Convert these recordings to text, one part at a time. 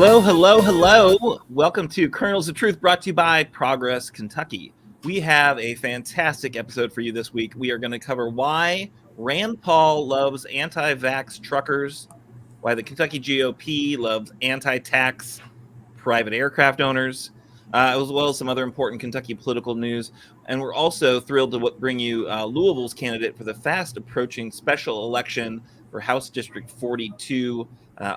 Hello, hello, hello. Welcome to Kernels of Truth, brought to you by Progress, Kentucky. We have a fantastic episode for you this week. We are going to cover why Rand Paul loves anti-vax truckers, why the Kentucky GOP loves anti-tax private aircraft owners, as well as some other important Kentucky political news. And we're also thrilled to bring you Louisville's candidate for the fast approaching special election for House District 42,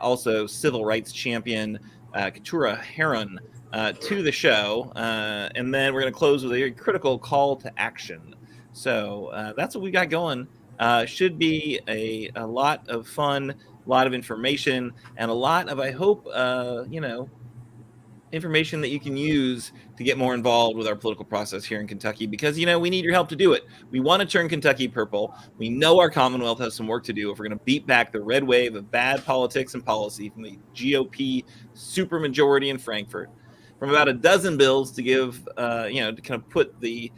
also civil rights champion Keturah Herron to the show. And then we're going to close with a critical call to action. So that's what we got going. Should be a lot of fun, a lot of information, and a lot of, I hope, information that you can use to get more involved with our political process here in Kentucky, because, we need your help to do it. We want to turn Kentucky purple. We know our Commonwealth has some work to do if we're going to beat back the red wave of bad politics and policy from the GOP supermajority in Frankfort. From about a dozen bills to give, to kind of put the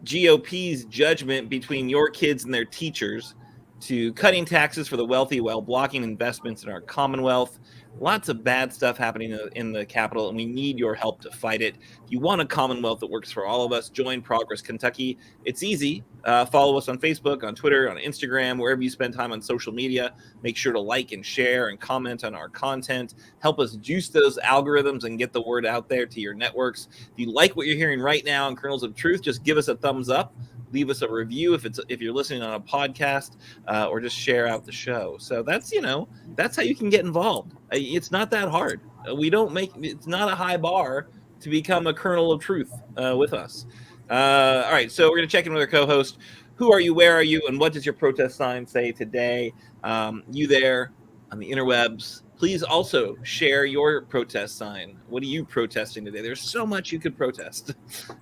GOP's judgment between your kids and their teachers, to cutting taxes for the wealthy while blocking investments in our Commonwealth. Lots of bad stuff happening in the Capitol, and we need your help to fight it. If you want a Commonwealth that works for all of us, join Progress Kentucky. It's easy. Follow us on Facebook, on Twitter, on Instagram, wherever you spend time on social media. Make sure to like and share and comment on our content. Help us juice those algorithms and get the word out there to your networks. If you like what you're hearing right now on Kernels of Truth, just give us a thumbs up. Leave us a review if you're listening on a podcast, or just share out the show. So that's how you can get involved. It's not that hard. It's not a high bar to become a kernel of truth with us. All right, so we're gonna check in with our co-host. Who are you? Where are you? And what does your protest sign say today? You there on the interwebs? Please also share your protest sign. What are you protesting today? There's so much you could protest.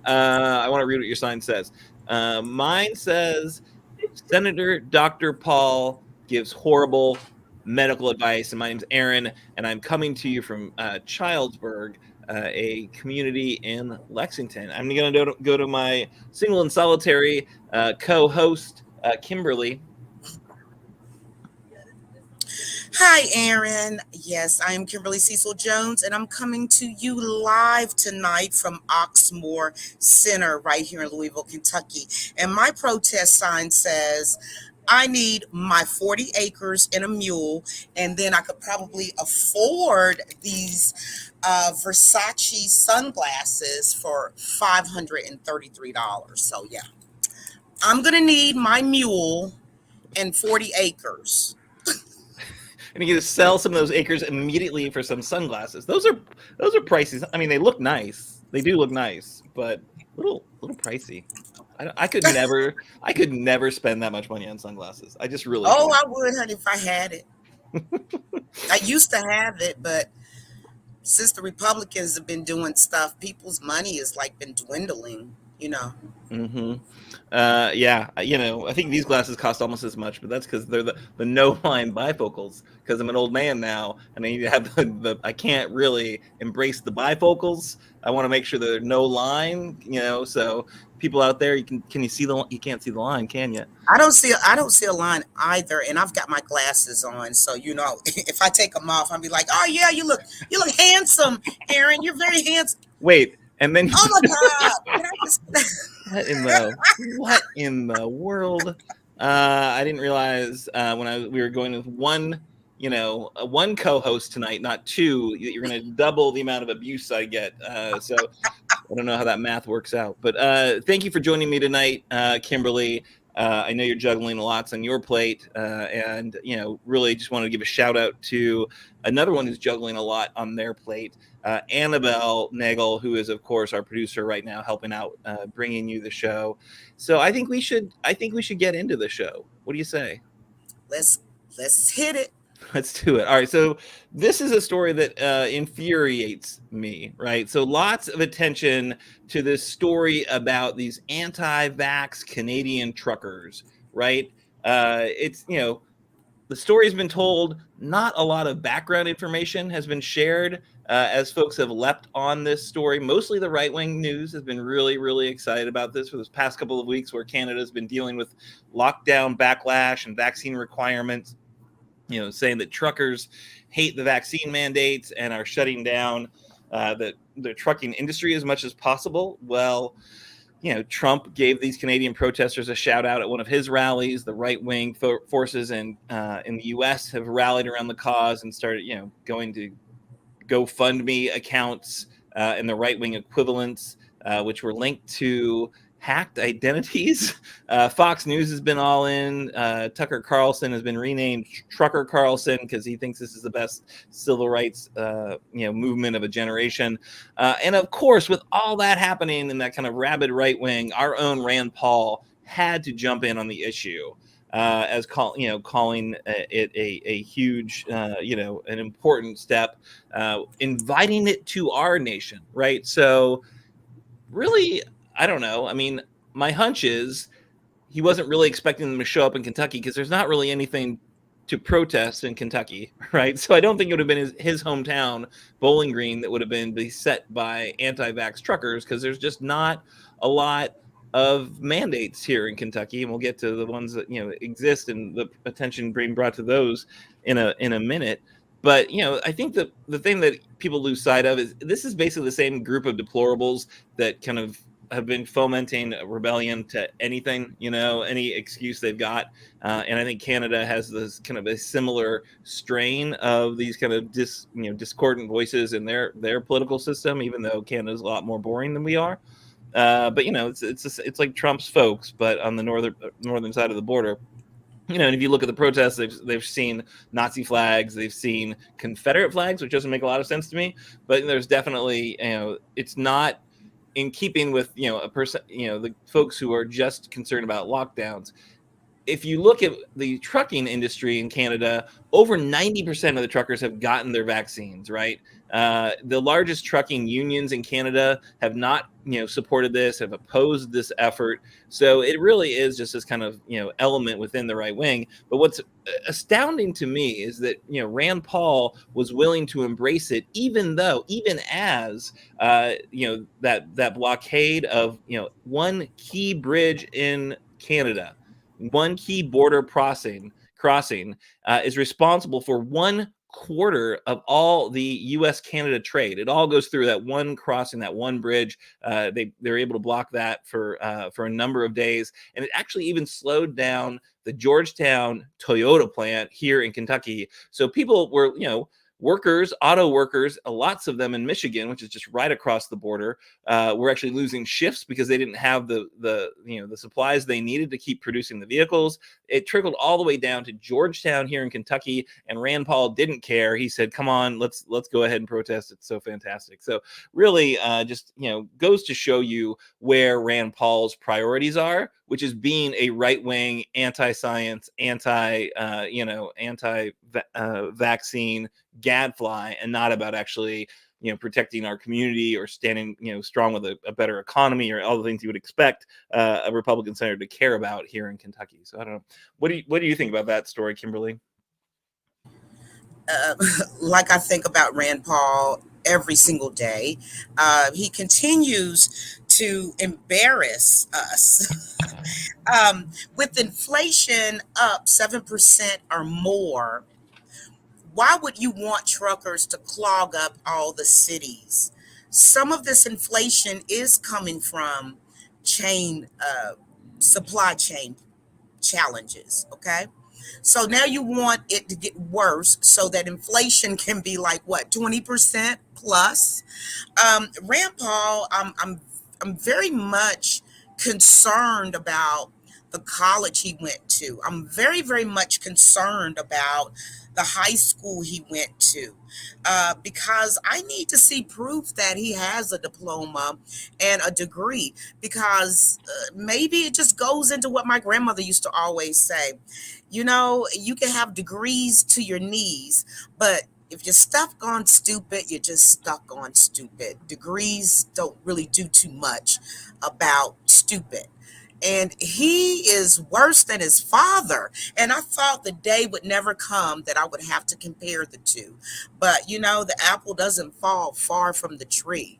I want to read what your sign says. Mine says, Senator Dr. Paul gives horrible medical advice. And my name's Aaron, and I'm coming to you from Childsburg, a community in Lexington. I'm going to go to my single and solitary co-host, Kimberly. Hi, Aaron. Yes, I am Kimberly Cecil Jones, and I'm coming to you live tonight from Oxmoor Center right here in Louisville, Kentucky. And my protest sign says, I need my 40 acres and a mule, and then I could probably afford these Versace sunglasses for $533. So, yeah, I'm going to need my mule and 40 acres. And you get to sell some of those acres immediately for some sunglasses. Those are pricey. I mean, they look nice. They do look nice, but little pricey. I could never spend that much money on sunglasses. I just really. Oh, I would, honey, if I had it. I used to have it, but since the Republicans have been doing stuff, people's money has been dwindling. Mm-hmm. Yeah, I think these glasses cost almost as much, but that's because they're the no-line bifocals. Because I'm an old man now, and I need to have I can't really embrace the bifocals. I want to make sure that there's no line. So people out there, you can't see the line, can you? I don't see a line either, and I've got my glasses on, so if I take them off, I'll be like, oh yeah, you look handsome, Aaron. You're very handsome. Wait. And then oh my God! What in the world? I didn't realize when we were going with one co-host tonight, not two. You're going to double the amount of abuse I get. So I don't know how that math works out. But thank you for joining me tonight, Kimberly. I know you're juggling lots on your plate, and really just want to give a shout out to another one who's juggling a lot on their plate, Annabelle Nagel, who is of course our producer right now, helping out, bringing you the show. So I think we should get into the show. What do you say? Let's hit it. Let's do it. All right. So this is a story that infuriates me, right? So lots of attention to this story about these anti-vax Canadian truckers, right? It's, the story has been told. Not a lot of background information has been shared as folks have leapt on this story. Mostly the right-wing news has been really, really excited about this for this past couple of weeks, where Canada's been dealing with lockdown backlash and vaccine requirements. saying that truckers hate the vaccine mandates and are shutting down the trucking industry as much as possible. Well, Trump gave these Canadian protesters a shout out at one of his rallies. The right wing forces in the U.S. have rallied around the cause and started, going to GoFundMe accounts and the right wing equivalents, which were linked to hacked identities. Fox News has been all in. Tucker Carlson has been renamed Trucker Carlson because he thinks this is the best civil rights movement of a generation. And of course, with all that happening in that kind of rabid right wing, our own Rand Paul had to jump in on the issue. As calling it a huge, an important step, inviting it to our nation, right? So really, I don't know. I mean, my hunch is he wasn't really expecting them to show up in Kentucky because there's not really anything to protest in Kentucky, right? So I don't think it would have been his hometown, Bowling Green, that would have been beset by anti-vax truckers because there's just not a lot of mandates here in Kentucky, and we'll get to the ones that exist and the attention being brought to those in a minute. But I think that the thing that people lose sight of is this is basically the same group of deplorables that kind of have been fomenting a rebellion to anything, any excuse they've got. And I think Canada has this kind of a similar strain of these kind of discordant voices in their political system, even though Canada's a lot more boring than we are. But it's like Trump's folks, but on the northern side of the border. And if you look at the protests, they've seen Nazi flags, they've seen Confederate flags, which doesn't make a lot of sense to me. But there's definitely, it's not in keeping with the folks who are just concerned about lockdowns. If you look at the trucking industry in Canada, over 90% of the truckers have gotten their vaccines, right? The largest trucking unions in Canada have not, supported this, have opposed this effort. So it really is just this kind of, element within the right wing. But what's astounding to me is that, Rand Paul was willing to embrace it, even as, that blockade of, one key bridge in Canada, one key border crossing is responsible for 1/4 of all the U.S.-Canada trade. It all goes through that one crossing, that one bridge. They're able to block that for a number of days, and it actually even slowed down the Georgetown Toyota plant here in Kentucky. So people were, workers, auto workers, lots of them in Michigan, which is just right across the border, were actually losing shifts because they didn't have the supplies they needed to keep producing the vehicles. It trickled all the way down to Georgetown here in Kentucky, and Rand Paul didn't care. He said, "Come on, let's go ahead and protest. It's so fantastic." So really, just goes to show you where Rand Paul's priorities are, which is being a right-wing, anti-science, anti-vaccine gadfly, and not about actually protecting our community or standing strong with a better economy or all the things you would expect a Republican senator to care about here in Kentucky. So I don't know. What do you think about that story, Kimberly? Like I think about Rand Paul every single day. He continues to embarrass us. With inflation up 7% or more, why would you want truckers to clog up all the cities? Some of this inflation is coming from chain supply chain challenges. Okay. So now you want it to get worse so that inflation can be like what, 20% plus? Rand Paul, I'm very much concerned about the college he went to. I'm very, very much concerned about the high school he went to, because I need to see proof that he has a diploma and a degree, because maybe it just goes into what my grandmother used to always say. You can have degrees to your knees, but if you're stuck on stupid, you're just stuck on stupid. Degrees don't really do too much about stupid. And he is worse than his father. And I thought the day would never come that I would have to compare the two. But, the apple doesn't fall far from the tree.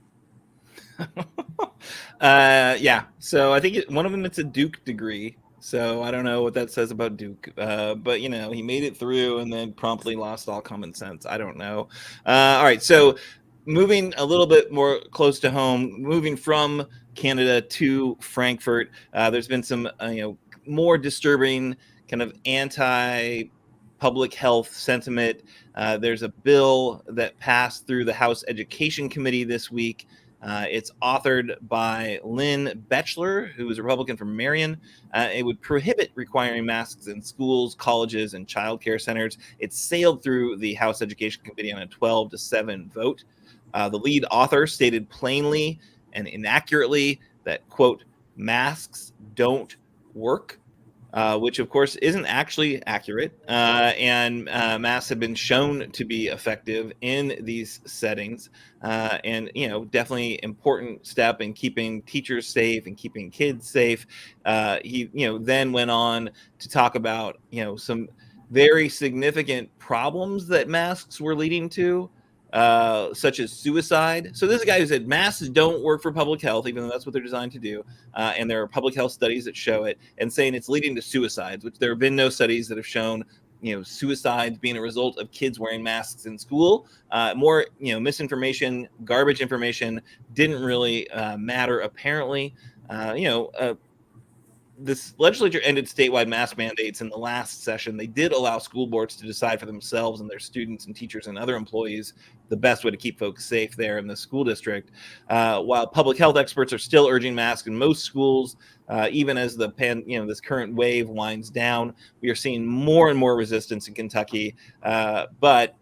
Yeah. So I think one of them, it's a Duke degree. So I don't know what that says about Duke, but he made it through and then promptly lost all common sense. I don't know. All right, so moving a little bit more close to home, moving from Canada to Frankfurt, there's been some more disturbing kind of anti-public health sentiment. There's a bill that passed through the House Education Committee this week. It's authored by Lynn Betchler, who is a Republican from Marion. It would prohibit requiring masks in schools, colleges, and childcare centers. It sailed through the House Education Committee on a 12-7 vote. The lead author stated plainly and inaccurately that, quote, masks don't work. Which of course isn't actually accurate, and masks have been shown to be effective in these settings, and definitely important step in keeping teachers safe and keeping kids safe. He then went on to talk about some very significant problems that masks were leading to, such as suicide. So this is a guy who said masks don't work for public health, even though that's what they're designed to do. And there are public health studies that show it, and saying it's leading to suicides, which there have been no studies that have shown suicides being a result of kids wearing masks in school. More misinformation, garbage information didn't really matter apparently. This legislature ended statewide mask mandates in the last session. They did allow school boards to decide for themselves and their students and teachers and other employees the best way to keep folks safe there in the school district. While public health experts are still urging masks in most schools, even as this current wave winds down, we are seeing more and more resistance in Kentucky. But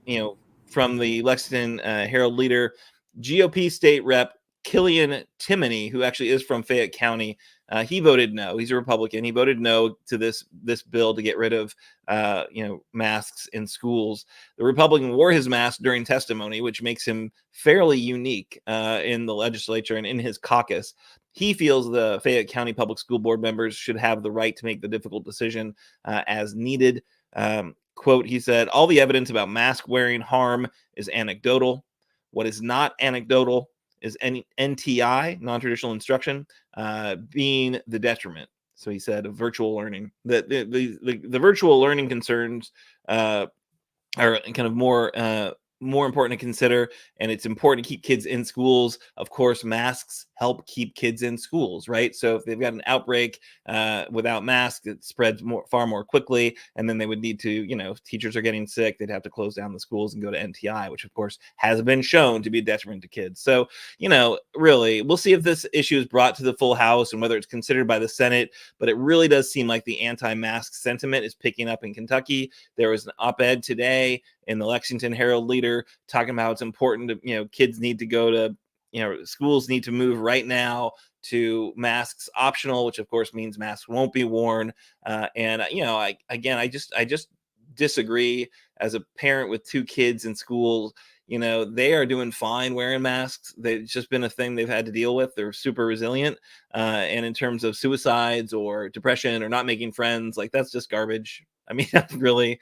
from the Lexington Herald leader, GOP state rep Killian Timoney, who actually is from Fayette County, he voted no. He's a Republican. He voted no to this bill to get rid of masks in schools. The Republican wore his mask during testimony, which makes him fairly unique in the legislature and in his caucus. He feels the Fayette County Public School Board members should have the right to make the difficult decision as needed. Quote, he said, all the evidence about mask wearing harm is anecdotal. What is not anecdotal is NTI, non-traditional instruction, being the detriment. So he said of virtual learning, that the virtual learning concerns are kind of more important to consider, and it's important to keep kids in schools. Of course, masks help keep kids in schools, right? So if they've got an outbreak without masks, it spreads far more quickly, and then they would need to, teachers are getting sick, they'd have to close down the schools and go to NTI, which of course has been shown to be a detriment to kids. So, really, we'll see if this issue is brought to the full House and whether it's considered by the Senate, but it really does seem like the anti-mask sentiment is picking up in Kentucky. There was an op-ed today in the Lexington Herald Leader talking about it's important to, kids need to go to, schools need to move right now to masks optional, which of course means masks won't be worn. And I just disagree. As a parent with two kids in school, they are doing fine wearing masks. It's just been a thing they've had to deal with. They're super resilient. And in terms of suicides or depression or not making friends, like that's just garbage. I mean, that's really,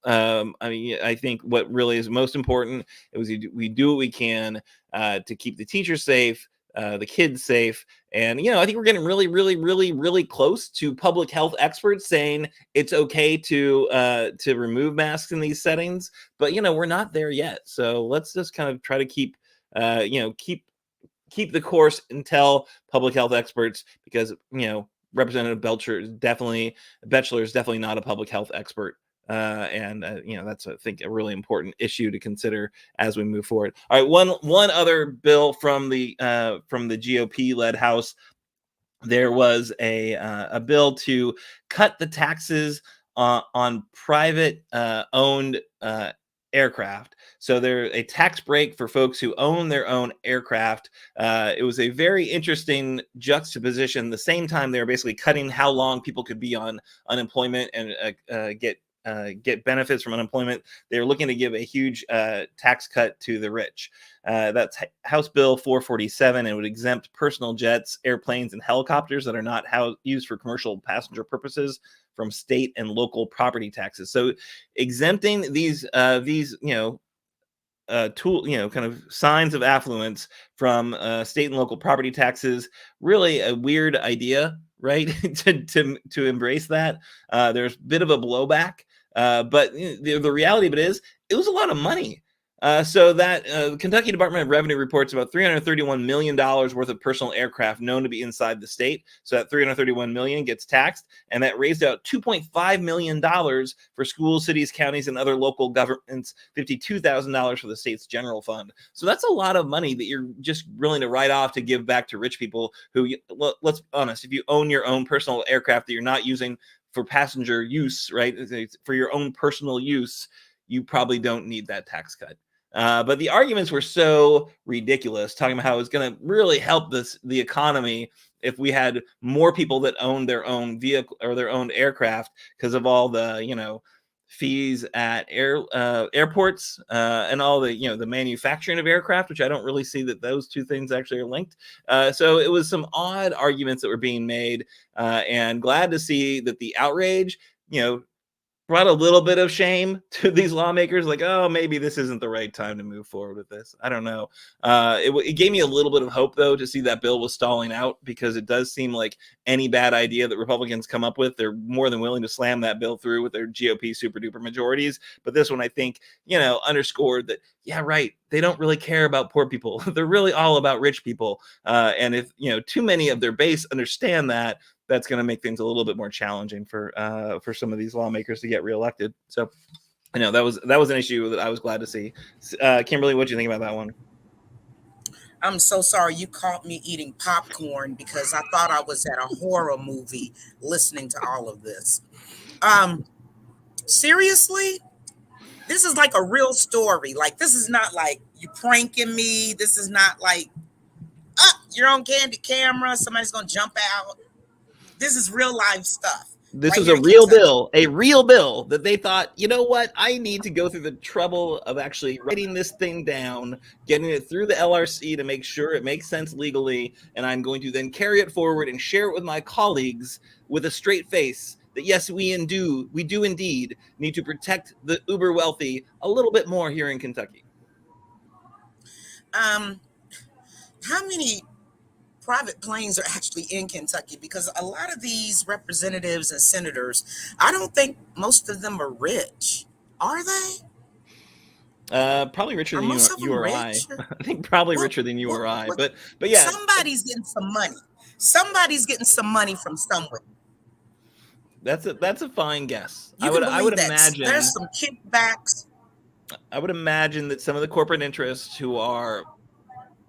I think what really is most important is we do what we can to keep the teachers safe, the kids safe. And, I think we're getting really, really, really, really close to public health experts saying it's okay to remove masks in these settings. But, we're not there yet. So let's just kind of try to keep the course until public health experts, because, Representative Belcher is definitely not a public health expert. And that's, I think, a really important issue to consider as we move forward. All right, one other bill from the GOP-led House. There was a bill to cut the taxes on private owned aircraft. So there's a tax break for folks who own their own aircraft. It was a very interesting juxtaposition. The same time, they were basically cutting how long people could be on unemployment and get benefits from unemployment. They're looking to give a huge tax cut to the rich. That's House Bill 447. It would exempt personal jets, airplanes, and helicopters that are not used for commercial passenger purposes from state and local property taxes. So exempting these tool, kind of signs of affluence from state and local property taxes. Really a weird idea, right? to embrace that. There's a bit of a blowback, but the reality of it is, it was a lot of money. So that Kentucky Department of Revenue reports about $331 million worth of personal aircraft known to be inside the state. So that $331 million gets taxed, and that raised out $2.5 million for schools, cities, counties, and other local governments, $52,000 for the state's general fund. So that's a lot of money that you're just willing to write off to give back to rich people who, let's be honest, if you own your own personal aircraft that you're not using for passenger use, right, for your own personal use, you probably don't need that tax cut. But the arguments were so ridiculous, talking about how it's going to really help the economy if we had more people that own their own vehicle or their own aircraft because of all the fees at airports and all the manufacturing of aircraft, which I don't really see that those two things actually are linked. So it was some odd arguments that were being made, and glad to see that the outrage brought a little bit of shame to these lawmakers, like, oh, maybe this isn't the right time to move forward with this. I don't know. It gave me a little bit of hope, though, to see that bill was stalling out, because it does seem like any bad idea that Republicans come up with, they're more than willing to slam that bill through with their GOP super duper majorities. But this one, I think, underscored that, yeah, right, they don't really care about poor people. They're really all about rich people. And if, too many of their base understand that, that's going to make things a little bit more challenging for some of these lawmakers to get reelected. So, that was an issue that I was glad to see. Kimberly, what do you think about that one? I'm so sorry you caught me eating popcorn because I thought I was at a horror movie listening to all of this. Seriously, this is like a real story. Like, this is not like you pranking me. This is not like, you're on candid camera, somebody's gonna jump out. This is real life stuff. This right was here a in real Kentucky. bill, that they thought, you know what, I need to go through the trouble of actually writing this thing down, getting it through the LRC to make sure it makes sense legally, and I'm going to then carry it forward and share it with my colleagues with a straight face that, yes, we do indeed need to protect the uber wealthy a little bit more here in Kentucky. How many private planes are actually in Kentucky? Because a lot of these representatives and senators, I don't think most of them are rich. Are they? Probably richer Are than most of you them or I. rich? I think probably Well, richer than you or I. well, But yeah, somebody's getting some money. Somebody's getting some money from somewhere. that's a fine guess. You can I would believe that there's imagine some kickbacks. that some of the corporate interests who are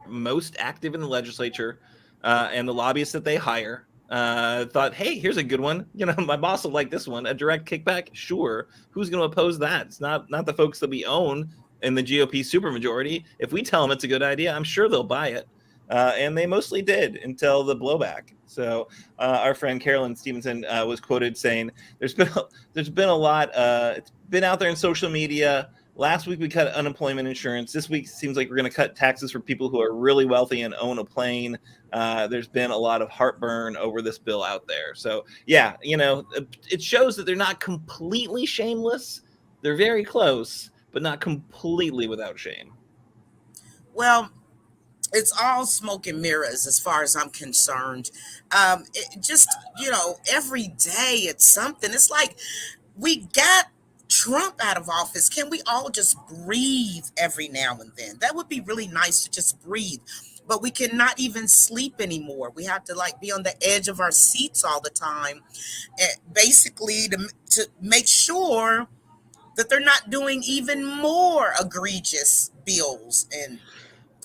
most active in the legislature and the lobbyists that they hire thought, hey, here's a good one. My boss will like this one. A direct kickback, sure. Who's going to oppose that? It's not the folks that we own in the GOP supermajority. If we tell them it's a good idea, I'm sure they'll buy it. And they mostly did until the blowback. So our friend Carolyn Stevenson was quoted saying, there's been a lot. It's been out there in social media. Last week we cut unemployment insurance. This week seems like we're going to cut taxes for people who are really wealthy and own a plane. There's been a lot of heartburn over this bill out there. So yeah, it shows that they're not completely shameless. They're very close, but not completely without shame. Well, it's all smoke and mirrors as far as I'm concerned. Every day it's something. It's like, we got Trump out of office. Can we all just breathe every now and then? That would be really nice to just breathe. But we cannot even sleep anymore. We have to be on the edge of our seats all the time, basically to make sure that they're not doing even more egregious bills and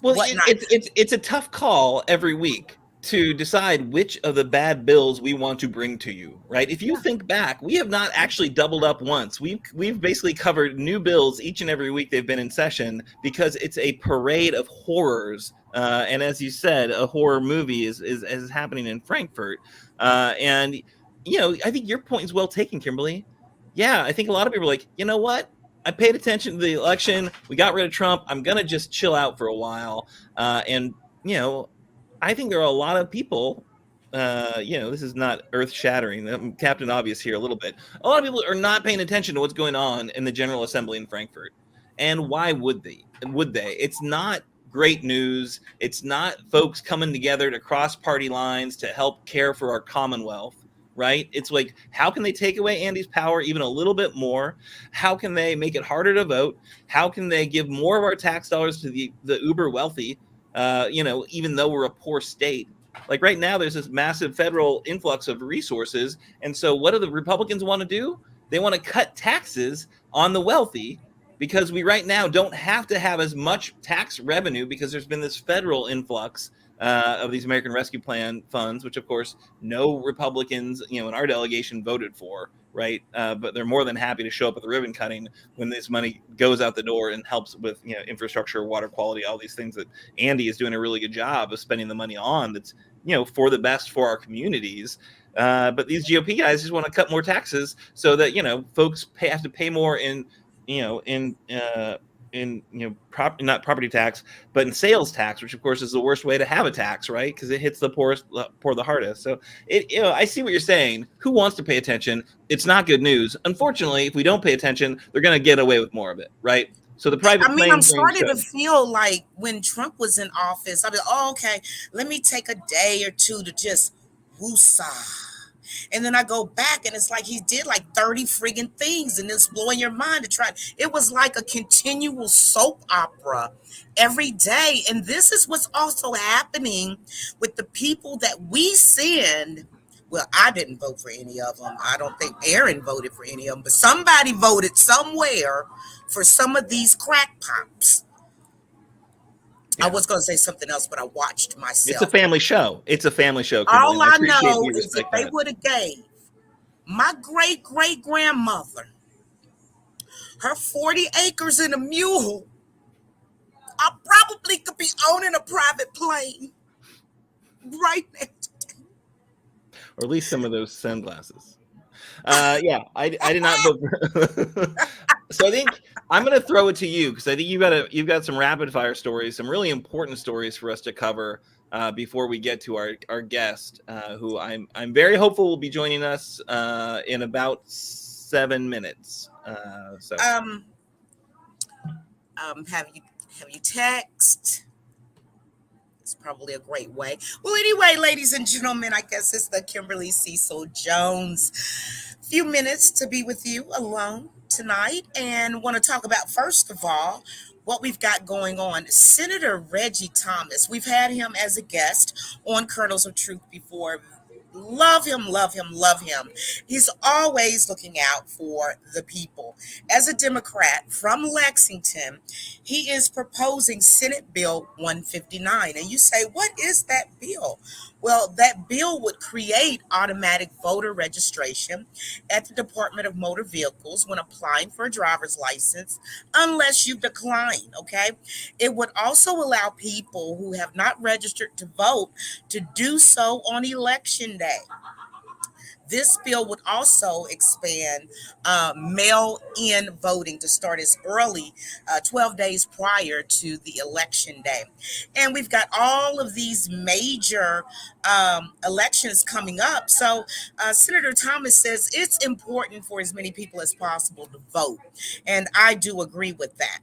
whatnot. It's a tough call every week to decide which of the bad bills we want to bring to you, right? If you think back, we have not actually doubled up once. We've basically covered new bills each and every week they've been in session, because it's a parade of horrors. And as you said, a horror movie is happening in Frankfurt. And I think your point is well taken, Kimberly. Yeah, I think a lot of people are like, you know what? I paid attention to the election. We got rid of Trump. I'm going to just chill out for a while. And I think there are a lot of people, this is not earth shattering. I'm Captain Obvious here a little bit. A lot of people are not paying attention to what's going on in the General Assembly in Frankfurt. And why would they? It's not great news. It's not folks coming together to cross party lines to help care for our Commonwealth, right? It's like, how can they take away Andy's power even a little bit more? How can they make it harder to vote? How can they give more of our tax dollars to the uber wealthy? Even though we're a poor state, like right now, there's this massive federal influx of resources. And so what do the Republicans want to do? They want to cut taxes on the wealthy, because we right now don't have to have as much tax revenue because there's been this federal influx of these American Rescue Plan funds, which of course no Republicans, in our delegation voted for, right? But they're more than happy to show up at the ribbon cutting when this money goes out the door and helps with infrastructure, water quality, all these things that Andy is doing a really good job of spending the money on. That's for the best for our communities. But these GOP guys just want to cut more taxes so that folks have to pay more in not property tax, but in sales tax, which of course is the worst way to have a tax, right? Because it hits the poor the hardest. So I see what you're saying. Who wants to pay attention? It's not good news. Unfortunately, if we don't pay attention, they're going to get away with more of it, right? So the private I'm starting to feel like when Trump was in office, I'd be like, oh, okay, let me take a day or two to just woosah. And then I go back and it's like he did like 30 friggin' things and it's blowing your mind to try. It was like a continual soap opera every day. And this is what's also happening with the people that we send. Well, I didn't vote for any of them. I don't think Aaron voted for any of them, but somebody voted somewhere for some of these crack pops. Yeah. I was going to say something else, but I watched myself. It's a family show. Kimberly. All I know is if they would have gave my great-great-grandmother her 40 acres and a mule, I probably could be owning a private plane right now. Or at least some of those sunglasses. I did not vote for. So I think I'm going to throw it to you because I think you've got some rapid fire stories, some really important stories for us to cover before we get to our guest, who I'm very hopeful will be joining us in about 7 minutes. Have you text? It's probably a great way. Well, anyway, ladies and gentlemen, I guess it's the Kimberly Cecil Jones. Few minutes to be with you alone tonight, and want to talk about, first of all, what we've got going on. Senator Reggie Thomas, we've had him as a guest on Kernels of Truth before. Love him, love him, love him. He's always looking out for the people. As a Democrat from Lexington, he is proposing Senate Bill 159. And you say, what is that bill? Well, that bill would create automatic voter registration at the Department of Motor Vehicles when applying for a driver's license, unless you decline, okay? It would also allow people who have not registered to vote to do so on election day. This bill would also expand mail-in voting to start as early 12 days prior to the election day. And we've got all of these major elections coming up. So Senator Thomas says it's important for as many people as possible to vote. And I do agree with that.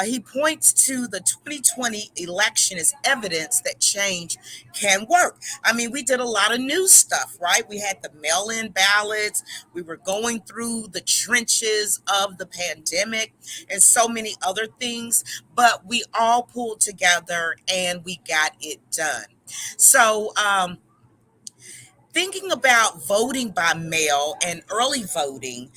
He points to the 2020 election as evidence that change can work. I mean, we did a lot of new stuff, right? We had the mail-in ballots. We were going through the trenches of the pandemic and so many other things, but we all pulled together and we got it done. So, thinking about voting by mail and early voting,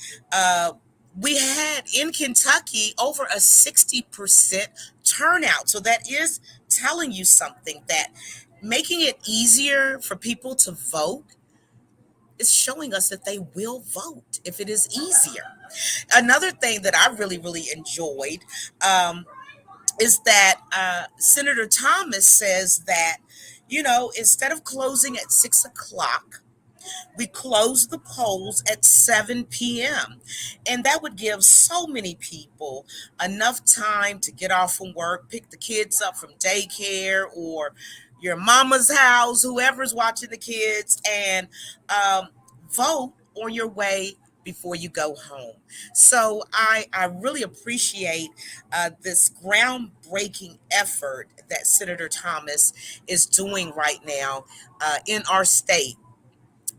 we had in Kentucky over a 60% turnout. So that is telling you something, that making it easier for people to vote is showing us that they will vote if it is easier. Another thing that I really, really enjoyed is that Senator Thomas says that, instead of closing at 6 o'clock, we close the polls at 7 p.m. And that would give so many people enough time to get off from work, pick the kids up from daycare or your mama's house, whoever's watching the kids, and vote on your way before you go home. So I really appreciate this groundbreaking effort that Senator Thomas is doing right now in our state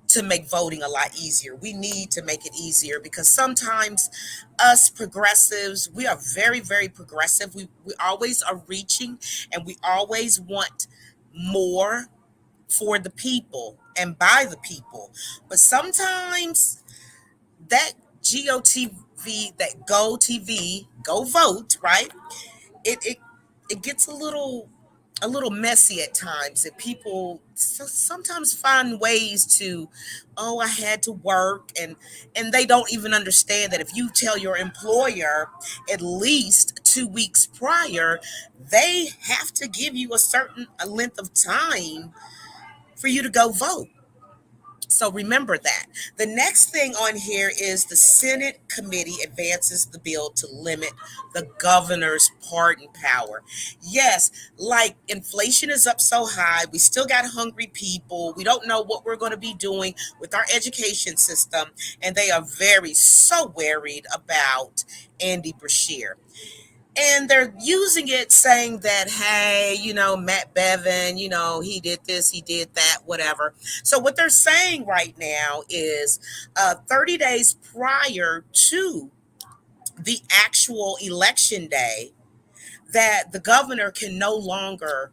to make voting a lot easier. We need to make it easier because sometimes us progressives, we are very, very progressive. We always are reaching and we always want more for the people and by the people. But sometimes that GOTV, that Go TV, Go Vote, right? It it gets a little messy at times, and people sometimes find ways to, oh, I had to work, and they don't even understand that if you tell your employer at least 2 weeks prior, they have to give you a certain a length of time for you to go vote. So remember that. The next thing on here is the Senate committee advances the bill to limit the governor's pardon power. Yes, like inflation is up so high, we still got hungry people. We don't know what we're going to be doing with our education system, and they are very so worried about Andy Brashear, and they're using it saying that, hey, Matt Bevin, he did this, he did that, whatever. So what they're saying right now is 30 days prior to the actual election day, that the governor can no longer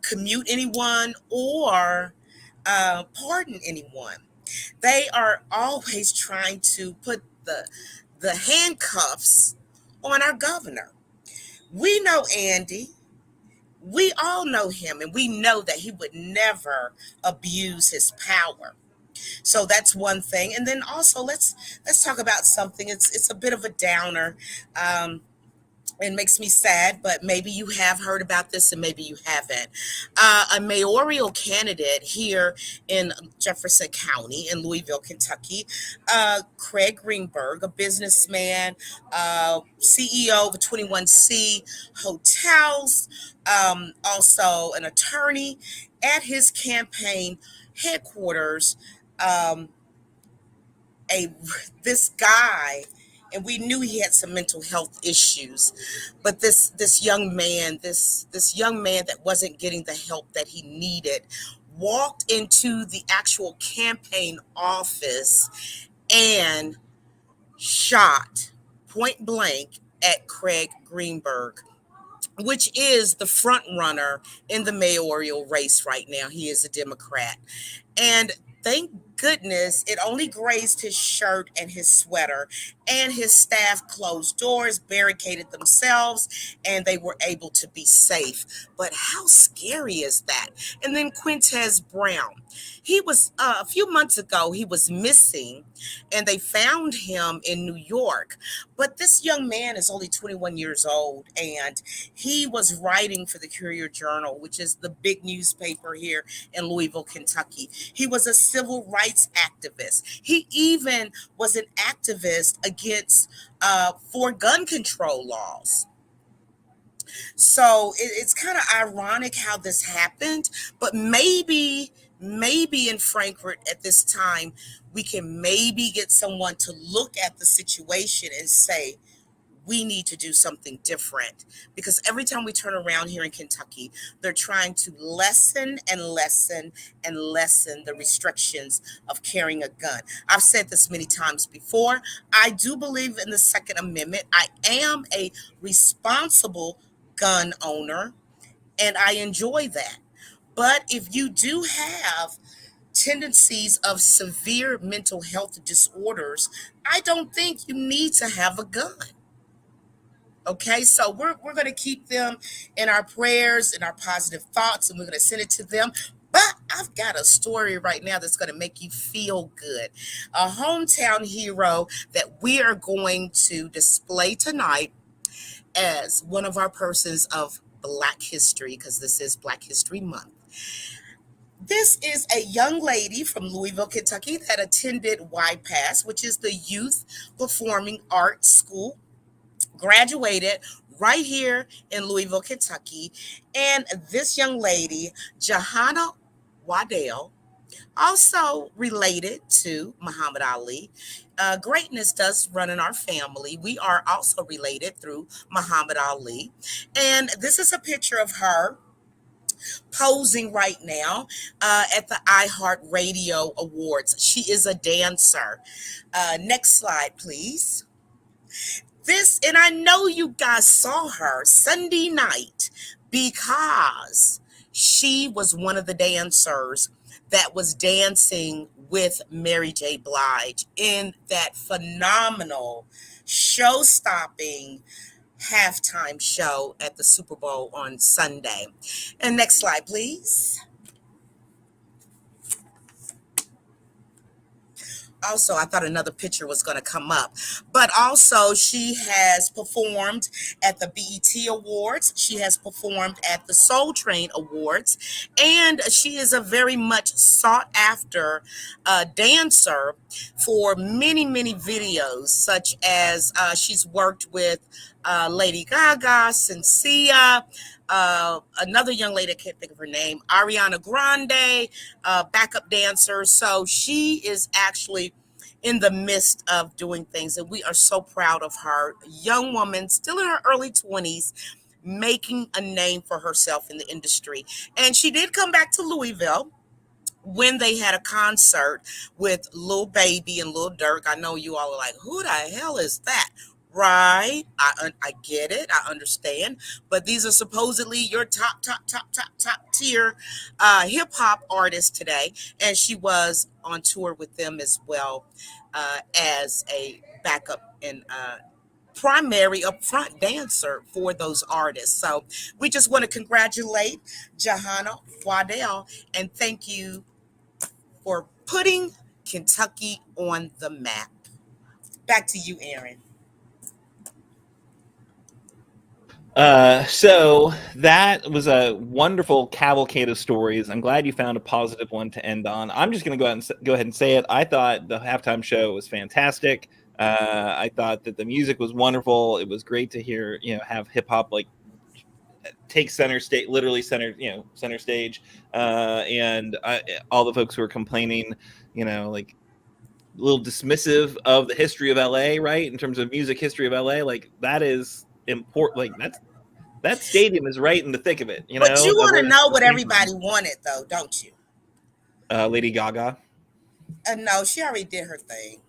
commute anyone or pardon anyone. They are always trying to put the handcuffs on our governor. We know Andy. We all know him, and we know that he would never abuse his power. So that's one thing. And then also let's talk about something. It's a bit of a downer. It makes me sad, but maybe you have heard about this and maybe you haven't. A mayoral candidate here in Jefferson County in Louisville, Kentucky, Craig Greenberg, a businessman, CEO of 21C Hotels, also an attorney, at his campaign headquarters, um, a this guy, and we knew he had some mental health issues, but this young man, this young man that wasn't getting the help that he needed, walked into the actual campaign office and shot point blank at Craig Greenberg, which is the front runner in the mayoral race right now. He is a Democrat. And thank goodness it only grazed his shirt and his sweater, and his staff closed doors, barricaded themselves, and they were able to be safe. But how scary is that? And then Quintez Brown. He was a few months ago, he was missing, and they found him in New York. But this young man is only 21 years old, and he was writing for the Courier Journal, which is the big newspaper here in Louisville, Kentucky. He was a civil rights activist. He even was an activist against for gun control laws. So it's kind of ironic how this happened, but maybe in Frankfurt at this time, we can maybe get someone to look at the situation and say, we need to do something different, because every time we turn around here in Kentucky, they're trying to lessen and lessen and lessen the restrictions of carrying a gun. I've said this many times before. I do believe in the Second Amendment. I am a responsible gun owner, and I enjoy that. But if you do have tendencies of severe mental health disorders, I don't think you need to have a gun. Okay, so we're going to keep them in our prayers and our positive thoughts, and we're going to send it to them. But I've got a story right now that's going to make you feel good. A hometown hero that we are going to display tonight as one of our persons of Black history, because this is Black History Month. This is a young lady from Louisville, Kentucky that attended YPAS, which is the Youth Performing Arts School, graduated right here in Louisville, Kentucky. And this young lady, Johanna Waddell, Also related to Muhammad Ali, greatness does run in our family. We are also related through Muhammad Ali. And this is a picture of her posing right now at the iHeart Radio Awards. She is a dancer. Next slide, please. This, and I know you guys saw her Sunday night because she was one of the dancers that was dancing with Mary J. Blige in that phenomenal, show stopping halftime show at the Super Bowl on Sunday. And next slide, please. Also, I thought another picture was going to come up, but also she has performed at the BET Awards. She has performed at the Soul Train Awards, and she is a very much sought after dancer for many, many videos, such as she's worked with Lady Gaga, Cynthia, another young lady, I can't think of her name, Ariana Grande, backup dancer. So she is actually in the midst of doing things, and we are so proud of her. Young woman, still in her early 20s, making a name for herself in the industry. And she did come back to Louisville when they had a concert with Lil Baby and Lil Durk. I know you all are like, who the hell is that? Right. I get it. I understand. But these are supposedly your top tier hip hop artists today. And she was on tour with them as well as a backup and primary upfront dancer for those artists. So we just want to congratulate Johanna Waddell and thank you for putting Kentucky on the map. Back to you, Aaron. So that was a wonderful cavalcade of stories. I'm glad you found a positive one to end on. I'm just going to go ahead and say it. I thought the halftime show was fantastic. I thought that the music was wonderful. It was great to hear, have hip hop like take center stage, literally center stage. And all the folks who were complaining, like a little dismissive of the history of LA, right? In terms of music history of LA, like that is important. Like that stadium is right in the thick of it, But you want to know what everybody wanted, though, don't you? Lady Gaga. No, she already did her thing.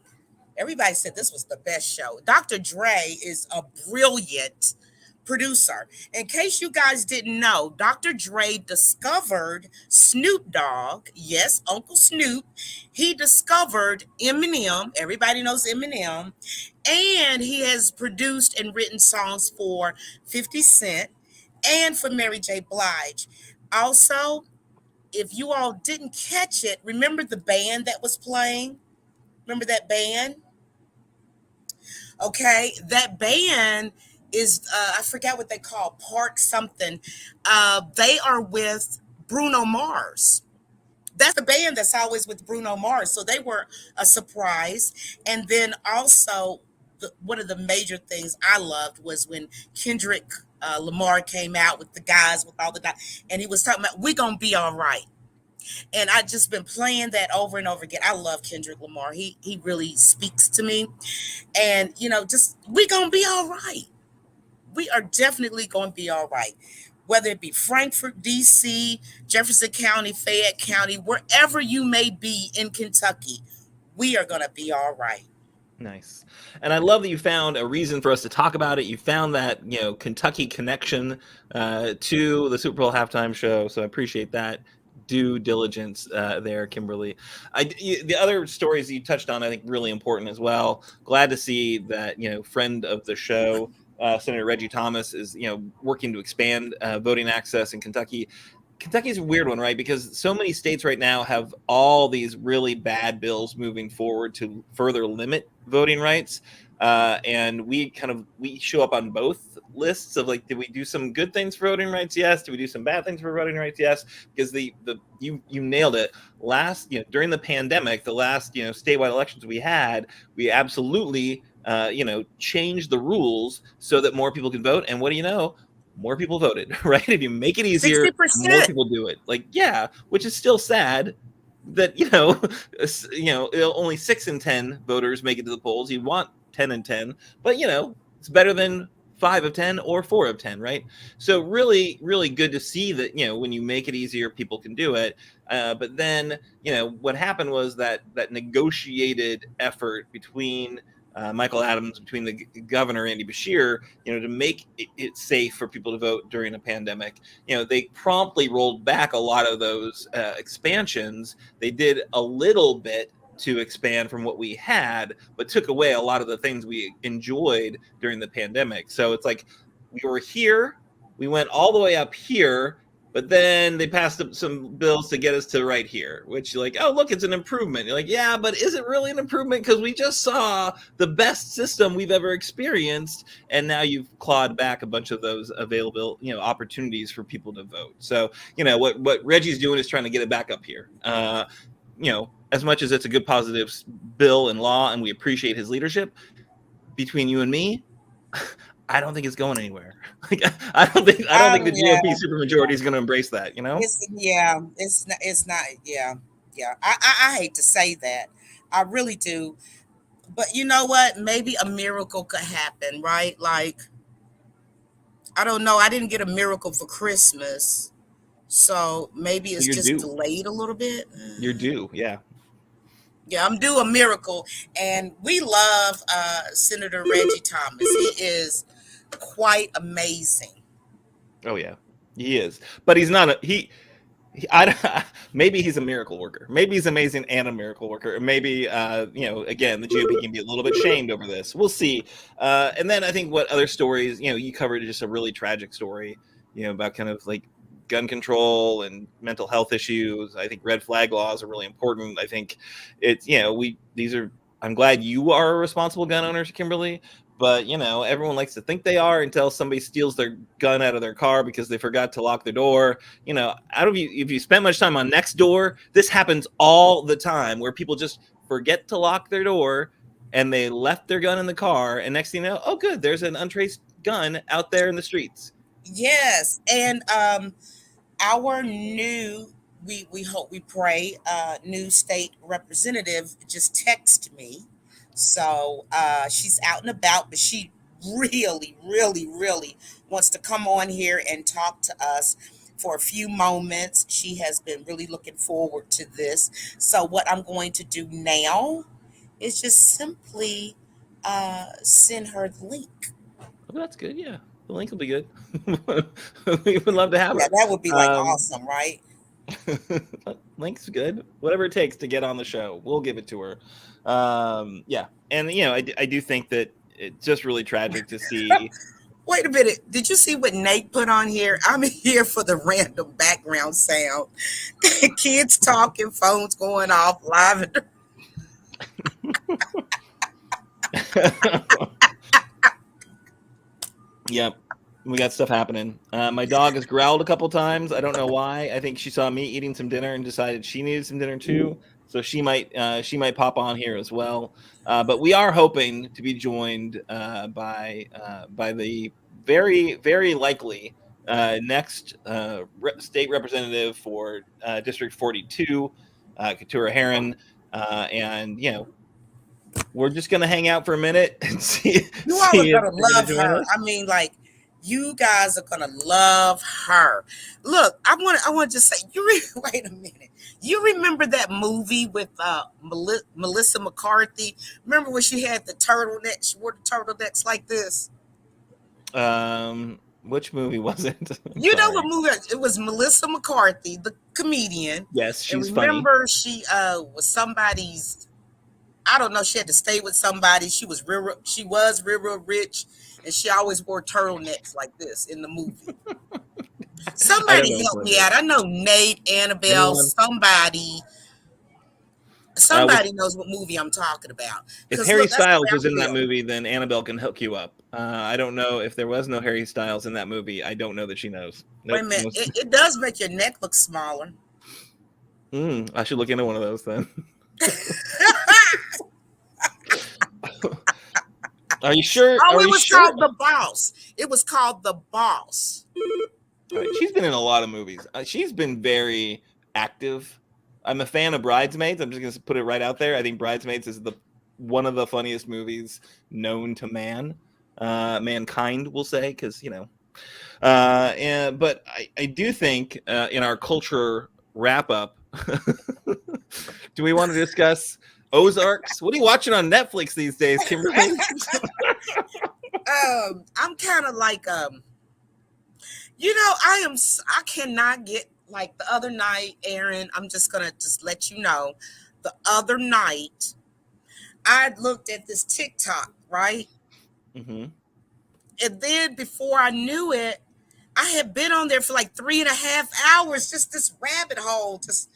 Everybody said this was the best show. Dr. Dre is a brilliant producer. In case you guys didn't know, Dr. Dre discovered Snoop Dogg. Yes, Uncle Snoop. He discovered Eminem. Everybody knows Eminem. And he has produced and written songs for 50 Cent and for Mary J. Blige. Also, if you all didn't catch it, remember the band that was playing? Remember that band? Okay, that band is I forgot what they call, Park something. They are with Bruno Mars. That's the band that's always with Bruno Mars. So they were a surprise. And then also one of the major things I loved was when Kendrick Lamar came out with the guys, with all the guys, and he was talking about, "We gonna be all right." And I just been playing that over and over again. I love Kendrick Lamar. He really speaks to me. And just we gonna be all right. We are definitely gonna be all right. Whether it be Frankfort, DC, Jefferson County, Fayette County, wherever you may be in Kentucky, we are gonna be all right. Nice. And I love that you found a reason for us to talk about it. You found that, Kentucky connection to the Super Bowl halftime show. So I appreciate that due diligence there, Kimberly. The other stories you touched on, I think, really important as well. Glad to see that, friend of the show, Senator Reggie Thomas, is, working to expand voting access in Kentucky. Kentucky's a weird one, right? Because so many states right now have all these really bad bills moving forward to further limit voting rights. And we show up on both lists of like, did we do some good things for voting rights? Yes. Did we do some bad things for voting rights? Yes. Because you nailed it. During the pandemic, the last, statewide elections we had, we absolutely, changed the rules so that more people can vote. And what do you know? More people voted, right? If you make it easier, 60%. more people do it. Like, yeah, which is still sad, that only 6 in 10 voters make it to the polls. You want 10 in 10, but it's better than 5 of 10 or 4 of 10, right? So really, really good to see that when you make it easier, people can do it. But then what happened was that negotiated effort between Michael Adams, between the governor Andy Beshear, to make it safe for people to vote during a pandemic. They promptly rolled back a lot of those expansions. They did a little bit to expand from what we had, but took away a lot of the things we enjoyed during the pandemic. So it's like we were here, we went all the way up here, but then they passed up some bills to get us to right here, which you're like, oh, look, it's an improvement. You're like, yeah, but is it really an improvement? Because we just saw the best system we've ever experienced, and now you've clawed back a bunch of those available, opportunities for people to vote. So, what Reggie's doing is trying to get it back up here. As much as it's a good positive bill and law, and we appreciate his leadership, between you and me, I don't think it's going anywhere. Like, I don't think the GOP supermajority is going to embrace that. It's not. Yeah. I hate to say that. I really do. But you know what? Maybe a miracle could happen, right? Like, I don't know. I didn't get a miracle for Christmas. So maybe it's just delayed a little bit. You're due. Yeah. Yeah, I'm due a miracle. And we love Senator Reggie Thomas. He is quite amazing. Oh, yeah, he is. But he's not maybe he's a miracle worker. Maybe he's amazing and a miracle worker. Maybe, again, the GOP can be a little bit shamed over this. We'll see. And then I think what other stories, you covered just a really tragic story, about kind of like gun control and mental health issues. I think red flag laws are really important. I think it's, I'm glad you are a responsible gun owner, Kimberly. But, everyone likes to think they are until somebody steals their gun out of their car because they forgot to lock the door. If you spend much time on Nextdoor, this happens all the time where people just forget to lock their door and they left their gun in the car. And next thing you know, oh, good, there's an untraced gun out there in the streets. Yes. And our new, we hope, we pray, new state representative just texted me. So she's out and about, but she really, really, really wants to come on here and talk to us for a few moments. She has been really looking forward to this. So what I'm going to do now is just simply send her the link. Oh, that's good. Yeah, the link will be good. We would love to have her. Yeah, that would be like awesome, right? Link's good. Whatever it takes to get on the show, we'll give it to her. Yeah, and I do think that it's just really tragic to see. Wait a minute, did you see what Nate put on here? I'm here for the random background sound. Kids talking, phones going off, live. Yep, we got stuff happening. My dog has growled a couple times. I don't know why. I think she saw me eating some dinner and decided she needed some dinner too. So she might pop on here as well. But we are hoping to be joined by the very, very likely next state representative for District 42, Keturah Herron, and we're just gonna hang out for a minute and see. You all are gonna love her. I mean, like, you guys are gonna love her. Look, I want to just say, wait a minute. You remember that movie with Melissa McCarthy? Remember when she had the turtleneck? She wore the turtlenecks like this. Which movie was it? You know what movie? It was Melissa McCarthy, the comedian. Yes, she's funny. Remember, she was somebody's. I don't know. She had to stay with somebody. She was real rich, and she always wore turtlenecks like this in the movie. Somebody help me out. I know Nate, Annabelle, somebody knows what movie I'm talking about. If Harry Styles was in that movie, then Annabelle can hook you up. I don't know if there was no Harry Styles in that movie. I don't know that she knows. Wait a minute. It does make your neck look smaller. I should look into one of those then. Are you sure? Oh, it was called The Boss. It was called The Boss. Right. She's been in a lot of movies. She's been very active I'm a fan of Bridesmaids. I'm just going to put it right out there. I think Bridesmaids is one of the funniest movies known to mankind, we'll say, because but I do think in our culture wrap up, do we want to discuss Ozarks? What are you watching on Netflix these days, Kimberly? I'm kind of like I cannot get, like, the other night, Aaron, I'm just gonna let you know, the other night I looked at this TikTok, right? Mm-hmm. And then before I knew it, I had been on there for like 3.5 hours, just this rabbit hole, just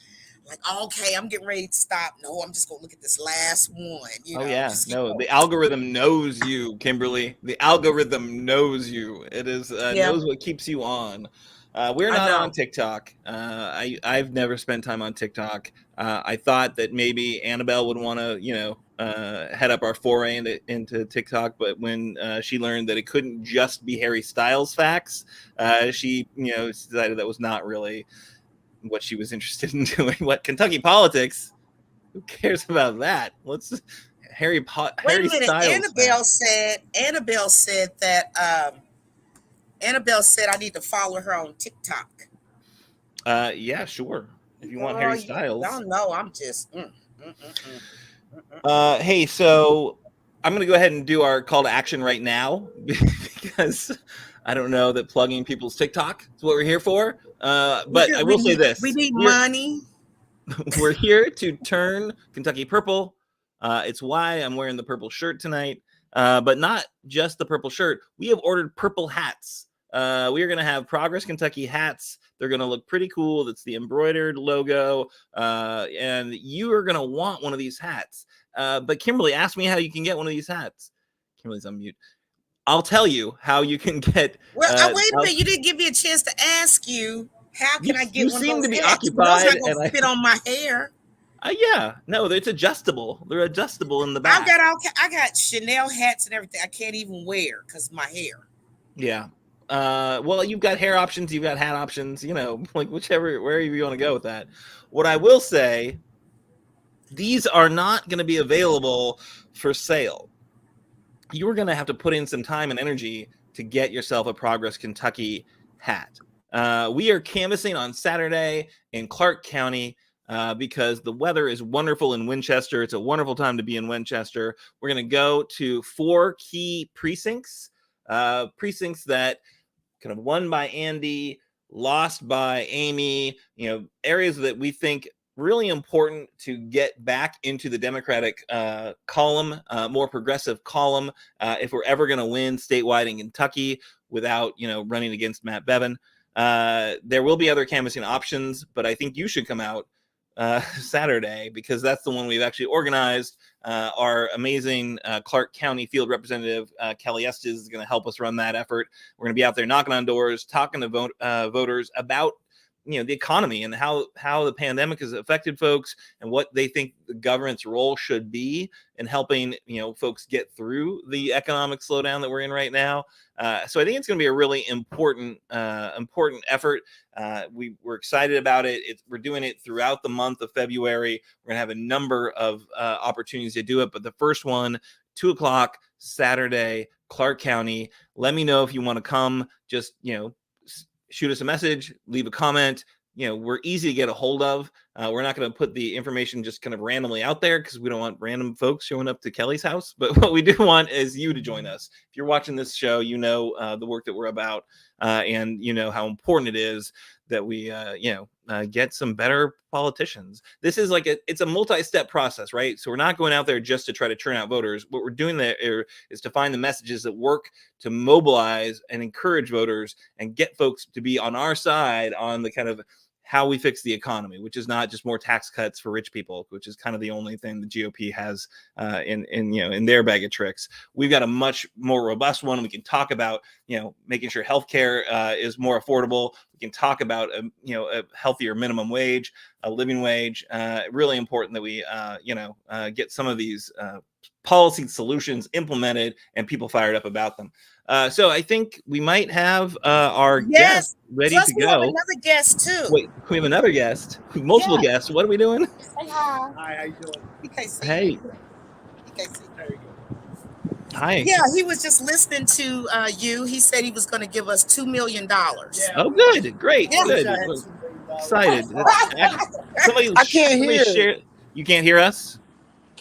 like, okay, I'm getting ready to stop. No, I'm just gonna look at this last one. Yeah, Just no, the algorithm knows you, Kimberly. The algorithm knows you. It is yeah, knows what keeps you on. We're I not on know. TikTok. I've never spent time on TikTok. I thought that maybe Annabelle would want to, head up our foray into TikTok, but when she learned that it couldn't just be Harry Styles facts, she, decided that was not really what she was interested in doing. What, Kentucky politics? Who cares about that? Harry Wait a minute. Styles facts. Annabelle said I need to follow her on TikTok. Yeah, sure. If you want Girl, Harry Styles. y'all know I'm just. Mm. Hey, so I'm gonna go ahead and do our call to action right now because I don't know that plugging people's TikTok is what we're here for. But I will say this: we need money. We're here to turn Kentucky purple. It's why I'm wearing the purple shirt tonight. But not just the purple shirt. We have ordered purple hats. We are going to have Progress Kentucky hats. They're going to look pretty cool. That's the embroidered logo. And you are going to want one of these hats. But Kimberly, ask me how you can get one of these hats. Kimberly's on mute. I'll tell you how you can get. Well, wait a minute. You didn't give me a chance to ask you. How can I get one of those? You seem to be hats? occupied. Those not gonna fit on my hair. Yeah, no, it's adjustable. They're adjustable in the back. I got Chanel hats and everything. I can't even wear because of my hair. Yeah. Well, you've got hair options. You've got hat options. Like wherever you want to go with that. What I will say, these are not going to be available for sale. You are going to have to put in some time and energy to get yourself a Progress Kentucky hat. We are canvassing on Saturday in Clark County because the weather is wonderful in Winchester. It's a wonderful time to be in Winchester. We're going to go to 4 key precincts that kind of won by Andy, lost by Amy, areas that we think really important to get back into the Democratic column, more progressive column, if we're ever going to win statewide in Kentucky without, running against Matt Bevin. There will be other canvassing options, but I think you should come out Saturday because that's the one we've actually organized. Our amazing Clark County field representative, Kelly Estes, is going to help us run that effort. We're going to be out there knocking on doors, talking to voters about the economy and how the pandemic has affected folks and what they think the government's role should be in helping folks get through the economic slowdown that we're in right now. So I think it's going to be a really important effort. We're excited about it. We're doing it throughout the month of February. We're going to have a number of opportunities to do it, but the first one, 2:00 Saturday, Clark County. Let me know if you want to come. Just shoot us a message, leave a comment. We're easy to get a hold of. We're not going to put the information just kind of randomly out there because we don't want random folks showing up to Kelly's house. But what we do want is you to join us. If you're watching this show, the work that we're about, and how important it is that we, get some better politicians. This is it's a multi-step process, right? So we're not going out there just to try to turn out voters. What we're doing there is to find the messages that work to mobilize and encourage voters and get folks to be on our side on the kind of how we fix the economy, which is not just more tax cuts for rich people, which is kind of the only thing the GOP has in their bag of tricks. We've got a much more robust one. We can talk about making sure healthcare is more affordable. We can talk about a healthier minimum wage, a living wage. Really important that we get some of these policy solutions implemented and people fired up about them. So I think we might have our guest ready Plus to we have go. another guest too. Wait, we have another guest, multiple guests. What are we doing? Say hi. Hi, how you doing? He can't see Hey. you. He can't see. There you go. Hi. Yeah, he was just listening to you. He said he was going to give us $2 million. Yeah. Oh, good, great, Yeah. good. Excited. Somebody, I can't hear. Share. You can't hear us,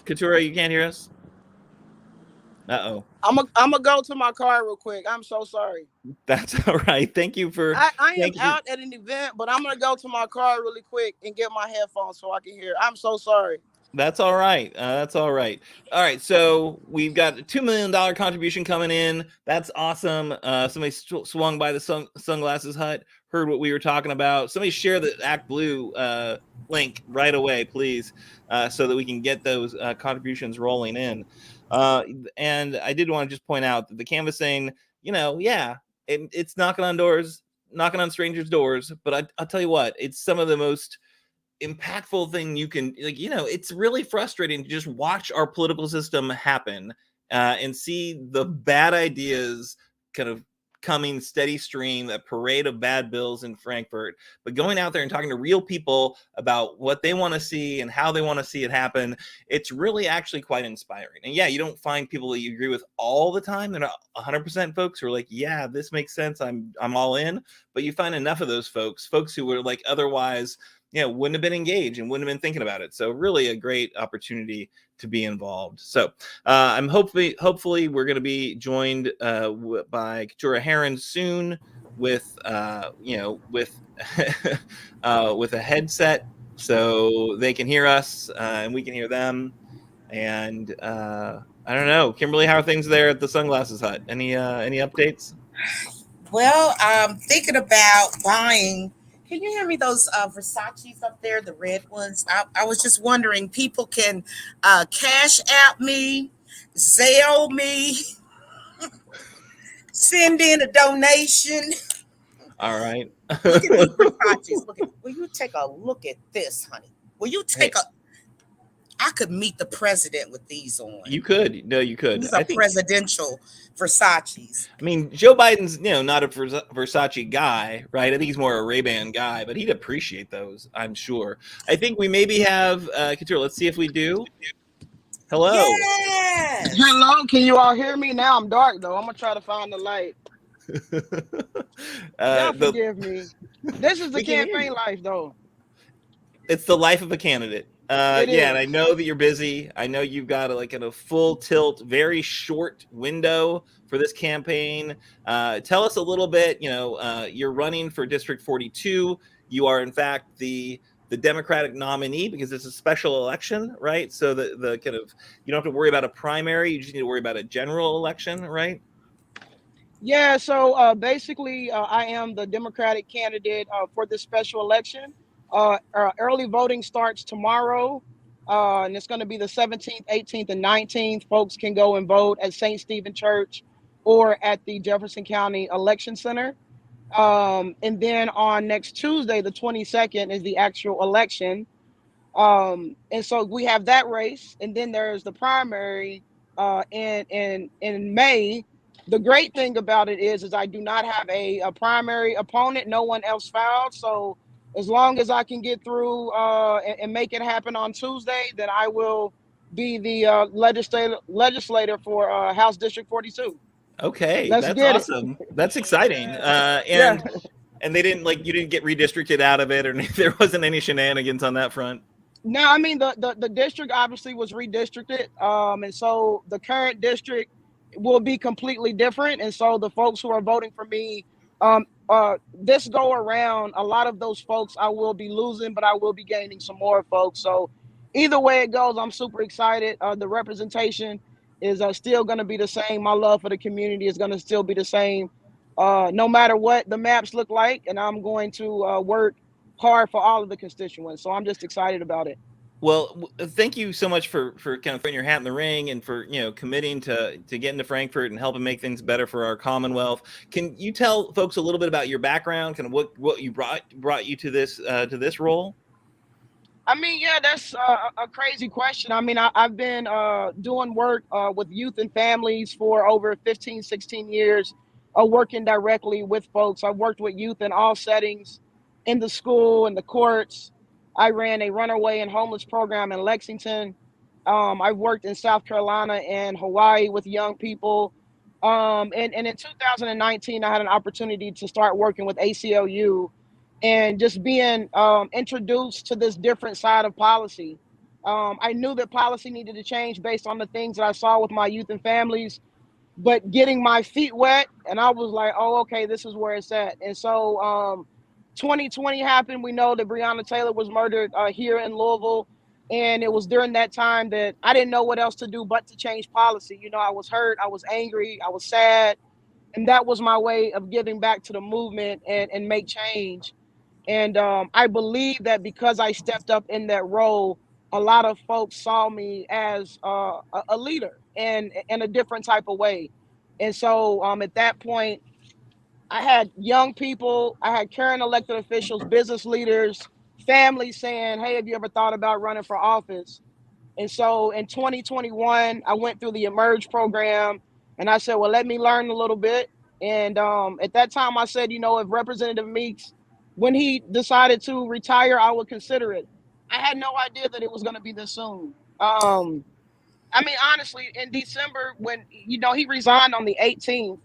Keturah. You can't hear us. Uh-oh. I'm gonna go to my car real quick. I'm so sorry. That's all right. Thank you for. I am out at an event, but I'm gonna go to my car really quick and get my headphones so I can hear. I'm so sorry. That's all right. That's all right. All right. So we've got a $2 million contribution coming in. That's awesome. Somebody swung by the Sunglasses Hut, heard what we were talking about. Somebody share the Act Blue link right away, please, so that we can get those contributions rolling in. And I did want to just point out that the canvassing, it's knocking on doors, knocking on strangers' doors. But I'll tell you what, it's some of the most impactful thing you can, it's really frustrating to just watch our political system happen and see the bad ideas kind of coming steady stream, a parade of bad bills in Frankfurt, but going out there and talking to real people about what they want to see and how they want to see it happen, it's really actually quite inspiring. And yeah, you don't find people that you agree with all the time. They're not 100% folks who are like, yeah, this makes sense, I'm all in. But you find enough of those folks who were like otherwise wouldn't have been engaged and wouldn't have been thinking about it. So really a great opportunity to be involved. So I'm hopefully we're going to be joined by Keturah Herron soon with with a headset so they can hear us and we can hear them. And I don't know, Kimberly, how are things there at the Sunglasses Hut? Any updates? Well, I'm thinking about buying. Can you hear me? Those Versace's up there, the red ones. I was just wondering, people can Cash App me, Zelle me, send in a donation. All right. Look at these Versace's. Will you take a look at this, honey? Will you take I could meet the president with these on. You could. No, you could. These are presidential Versace's. I mean, Joe Biden's, not a Versace guy, right? I think he's more a Ray-Ban guy, but he'd appreciate those, I'm sure. I think we maybe have, Keturah, let's see if we do. Hello. Yes. Hello, can you all hear me? Now I'm dark, though. I'm going to try to find the light. Forgive me. This is the campaign life, though. It's the life of a candidate. And I know that you're busy. I know you've got a full tilt, very short window for this campaign. Tell us a little bit. You're running for District 42. You are, in fact, the Democratic nominee because it's a special election, right? So the kind of, you don't have to worry about a primary. You just need to worry about a general election, right? Yeah. So basically, I am the Democratic candidate for this special election. Early voting starts tomorrow, and it's going to be the 17th, 18th, and 19th. Folks can go and vote at St. Stephen Church or at the Jefferson County Election Center. And then on next Tuesday, the 22nd, is the actual election. And so we have that race, and then there's the primary in May. The great thing about it is I do not have a primary opponent. No one else filed, so as long as I can get through and make it happen on Tuesday, then I will be the legislator for House District 42. Okay, that's awesome. That's exciting. And they didn't you didn't get redistricted out of it, or there wasn't any shenanigans on that front. No, I mean the district obviously was redistricted, and so the current district will be completely different. And so the folks who are voting for me, this go around, a lot of those folks I will be losing, but I will be gaining some more folks. So either way it goes, I'm super excited. The representation is still going to be the same. My love for the community is going to still be the same, no matter what the maps look like. And I'm going to work hard for all of the constituents. So I'm just excited about it. Well, thank you so much for kind of throwing your hat in the ring and for committing to getting to Frankfurt and helping make things better for our Commonwealth. Can you tell folks a little bit about your background, kind of what you brought you to this role? I mean, yeah, that's a crazy question. I mean, I've been doing work with youth and families for over 15, 16 years, working directly with folks. I've worked with youth in all settings, in the school, in the courts. I ran a runaway and homeless program in Lexington. I've worked in South Carolina and Hawaii with young people. And in 2019, I had an opportunity to start working with ACLU and just being introduced to this different side of policy. I knew that policy needed to change based on the things that I saw with my youth and families, but getting my feet wet, and I was like, oh, okay, this is where it's at. And so 2020 happened. We know that Breonna Taylor was murdered here in Louisville. And it was during that time that I didn't know what else to do but to change policy. You know, I was hurt, I was angry, I was sad. And that was my way of giving back to the movement and make change. And I believe that because I stepped up in that role, a lot of folks saw me as a leader and in a different type of way. And so at that point, I had young people, I had current elected officials, business leaders, families saying, hey, have you ever thought about running for office? And so in 2021, I went through the Emerge program and I said, well, let me learn a little bit. And at that time, I said, you know, if Representative Meeks, when he decided to retire, I would consider it. I had no idea that it was going to be this soon. I mean, honestly, in December, when, you know, he resigned on the 18th,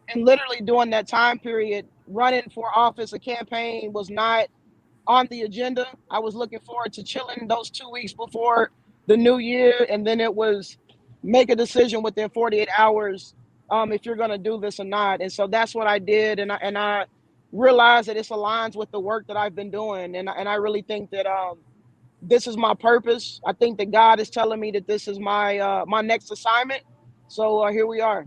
and literally during that time period, running for office, a campaign was not on the agenda. I was looking forward to chilling those 2 weeks before the new year, and then it was make a decision within 48 hours if you're going to do this or not. And so that's what I did, and I realized that this aligns with the work that I've been doing, and I really think that this is my purpose. I think that God is telling me that this is my next assignment. So here we are.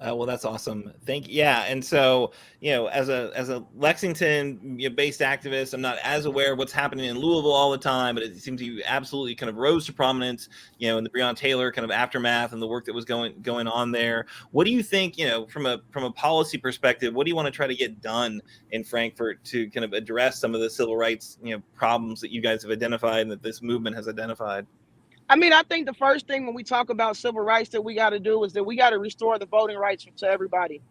Well, that's awesome. Thank you. Yeah, and so as a Lexington based activist, I'm not as aware of what's happening in Louisville all the time, but it seems you absolutely kind of rose to prominence, in the Breonna Taylor kind of aftermath and the work that was going on there. What do you think, from a policy perspective, what do you want to try to get done in Frankfurt to kind of address some of the civil rights problems that you guys have identified and that this movement has identified? I mean, I think the first thing when we talk about civil rights that we got to do is that we got to restore the voting rights to everybody.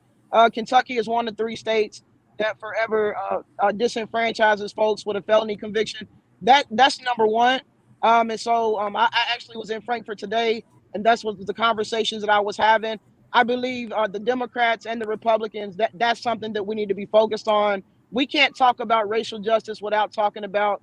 Kentucky is one of 3 states that forever disenfranchises folks with a felony conviction. That's number one. And so I actually was in Frankfurt today, and that's what the conversations that I was having. I believe the Democrats and the Republicans, that's something that we need to be focused on. We can't talk about racial justice without talking about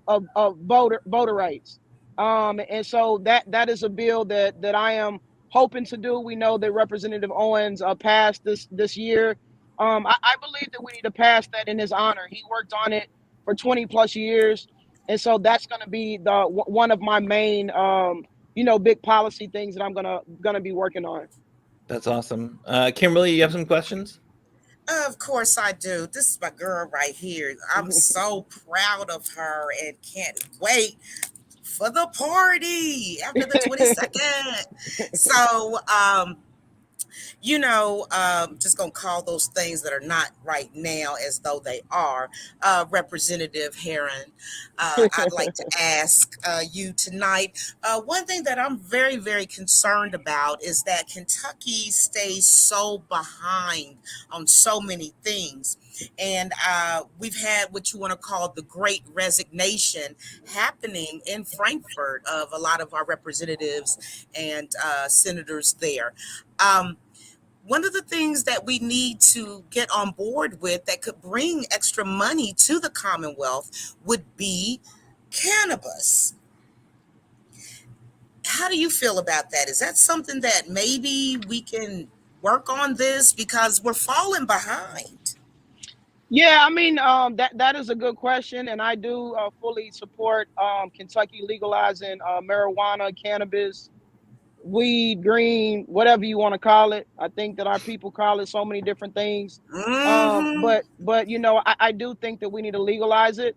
voter rights. And so that is a bill that I am hoping to do. We know that Representative Owens passed this year. I believe that we need to pass that in his honor. He worked on it for 20 plus years. And so that's going to be one of my main, big policy things that I'm going to be working on. That's awesome. Kimberly, you have some questions? Of course I do. This is my girl right here. I'm so proud of her and can't wait for the party after the 22nd. So, just gonna call those things that are not right now as though they are. Representative Herron, I'd like to ask you tonight. One thing that I'm very, very concerned about is that Kentucky stays so behind on so many things. And we've had what you want to call the great resignation happening in Frankfurt of a lot of our representatives and senators there. One of the things that we need to get on board with that could bring extra money to the Commonwealth would be cannabis. How do you feel about that? Is that something that maybe we can work on this because we're falling behind? Yeah, I mean, that is a good question, and I do fully support Kentucky legalizing marijuana, cannabis, weed, green, whatever you want to call it. I think that our people call it so many different things. Mm-hmm. But I do think that we need to legalize it.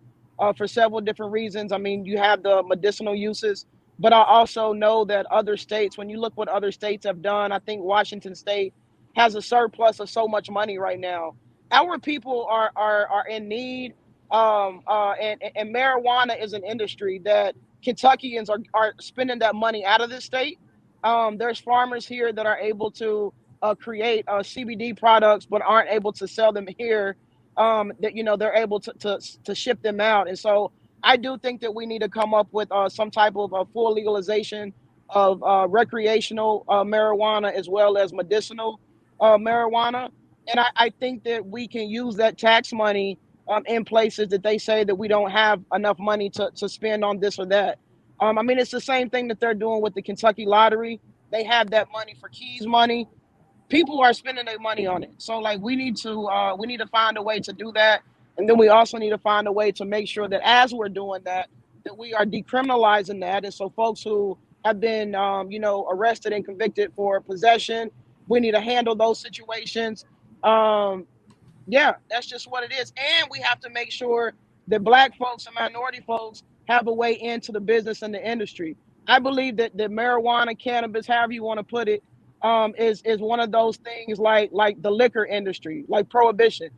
for several different reasons. I mean, you have the medicinal uses, but I also know that other states, when you look what other states have done, I think Washington State has a surplus of so much money right now. Our people are in need, and marijuana is an industry that Kentuckians are spending that money out of this state. There's farmers here that are able to create CBD products, but aren't able to sell them here. That they're able to ship them out, and so I do think that we need to come up with some type of full legalization of recreational marijuana as well as medicinal marijuana. And I think that we can use that tax money in places that they say that we don't have enough money to spend on this or that. I mean, it's the same thing that they're doing with the Kentucky lottery. They have that money for keys money. People are spending their money on it. So like we need to find a way to do that. And then we also need to find a way to make sure that as we're doing that, that we are decriminalizing that. And so folks who have been arrested and convicted for possession, we need to handle those situations. Um, yeah, that's just what it is. And we have to make sure that Black folks and minority folks have a way into the business and the industry. I believe that marijuana, cannabis, however you want to put it, is one of those things like the liquor industry, like prohibition.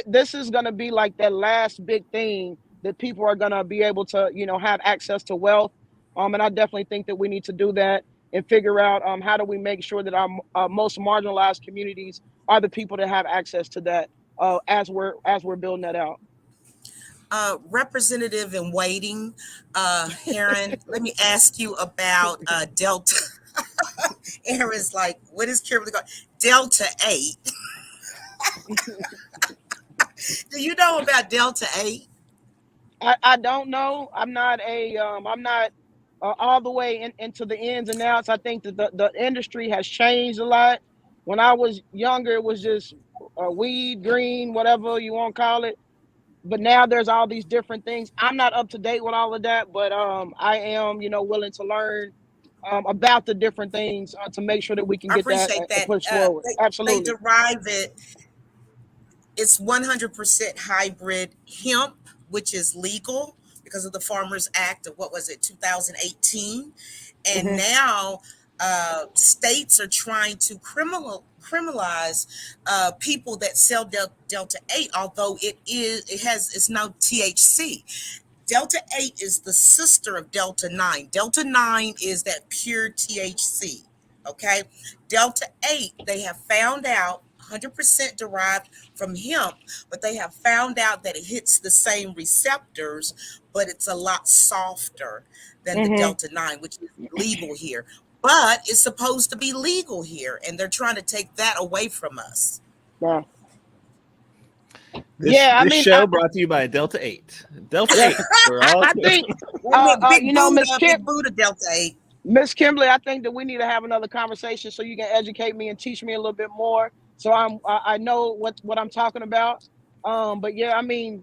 This is going to be like that last big thing that people are going to be able to have access to wealth. And I definitely think that we need to do that and figure out how do we make sure that our most marginalized communities are the people that have access to that as we're building that out. Representative in waiting, Herron, let me ask you about Delta. Aaron's like, what is Kimberly called? Delta 8. Do you know about Delta 8? I don't know. I'm not all the way into the ins and outs. I think that the industry has changed a lot. When I was younger, it was just weed, green, whatever you want to call it. But now there's all these different things. I'm not up to date with all of that, but I am, willing to learn about the different things to make sure that we can I get that appreciate that. pushed forward. They Absolutely. derive it. It's 100% hybrid hemp, which is legal because of the Farmers Act of what was it, 2018, and now states are trying to criminalize people that sell Delta 8, although it's no THC. Delta 8 is the sister of Delta 9. Delta 9 is that pure THC. Okay. Delta 8, they have found out 100% derived from hemp, but they have found out that it hits the same receptors, but it's a lot softer than the Delta 9, which is legal here. But it's supposed to be legal here, and they're trying to take that away from us. Yeah. This show brought to you by Delta 8. Delta 8. I think, Big Buddha Delta 8. Miss Kimberly, I think that we need to have another conversation so you can educate me and teach me a little bit more, so I know what I'm talking about. But yeah, I mean,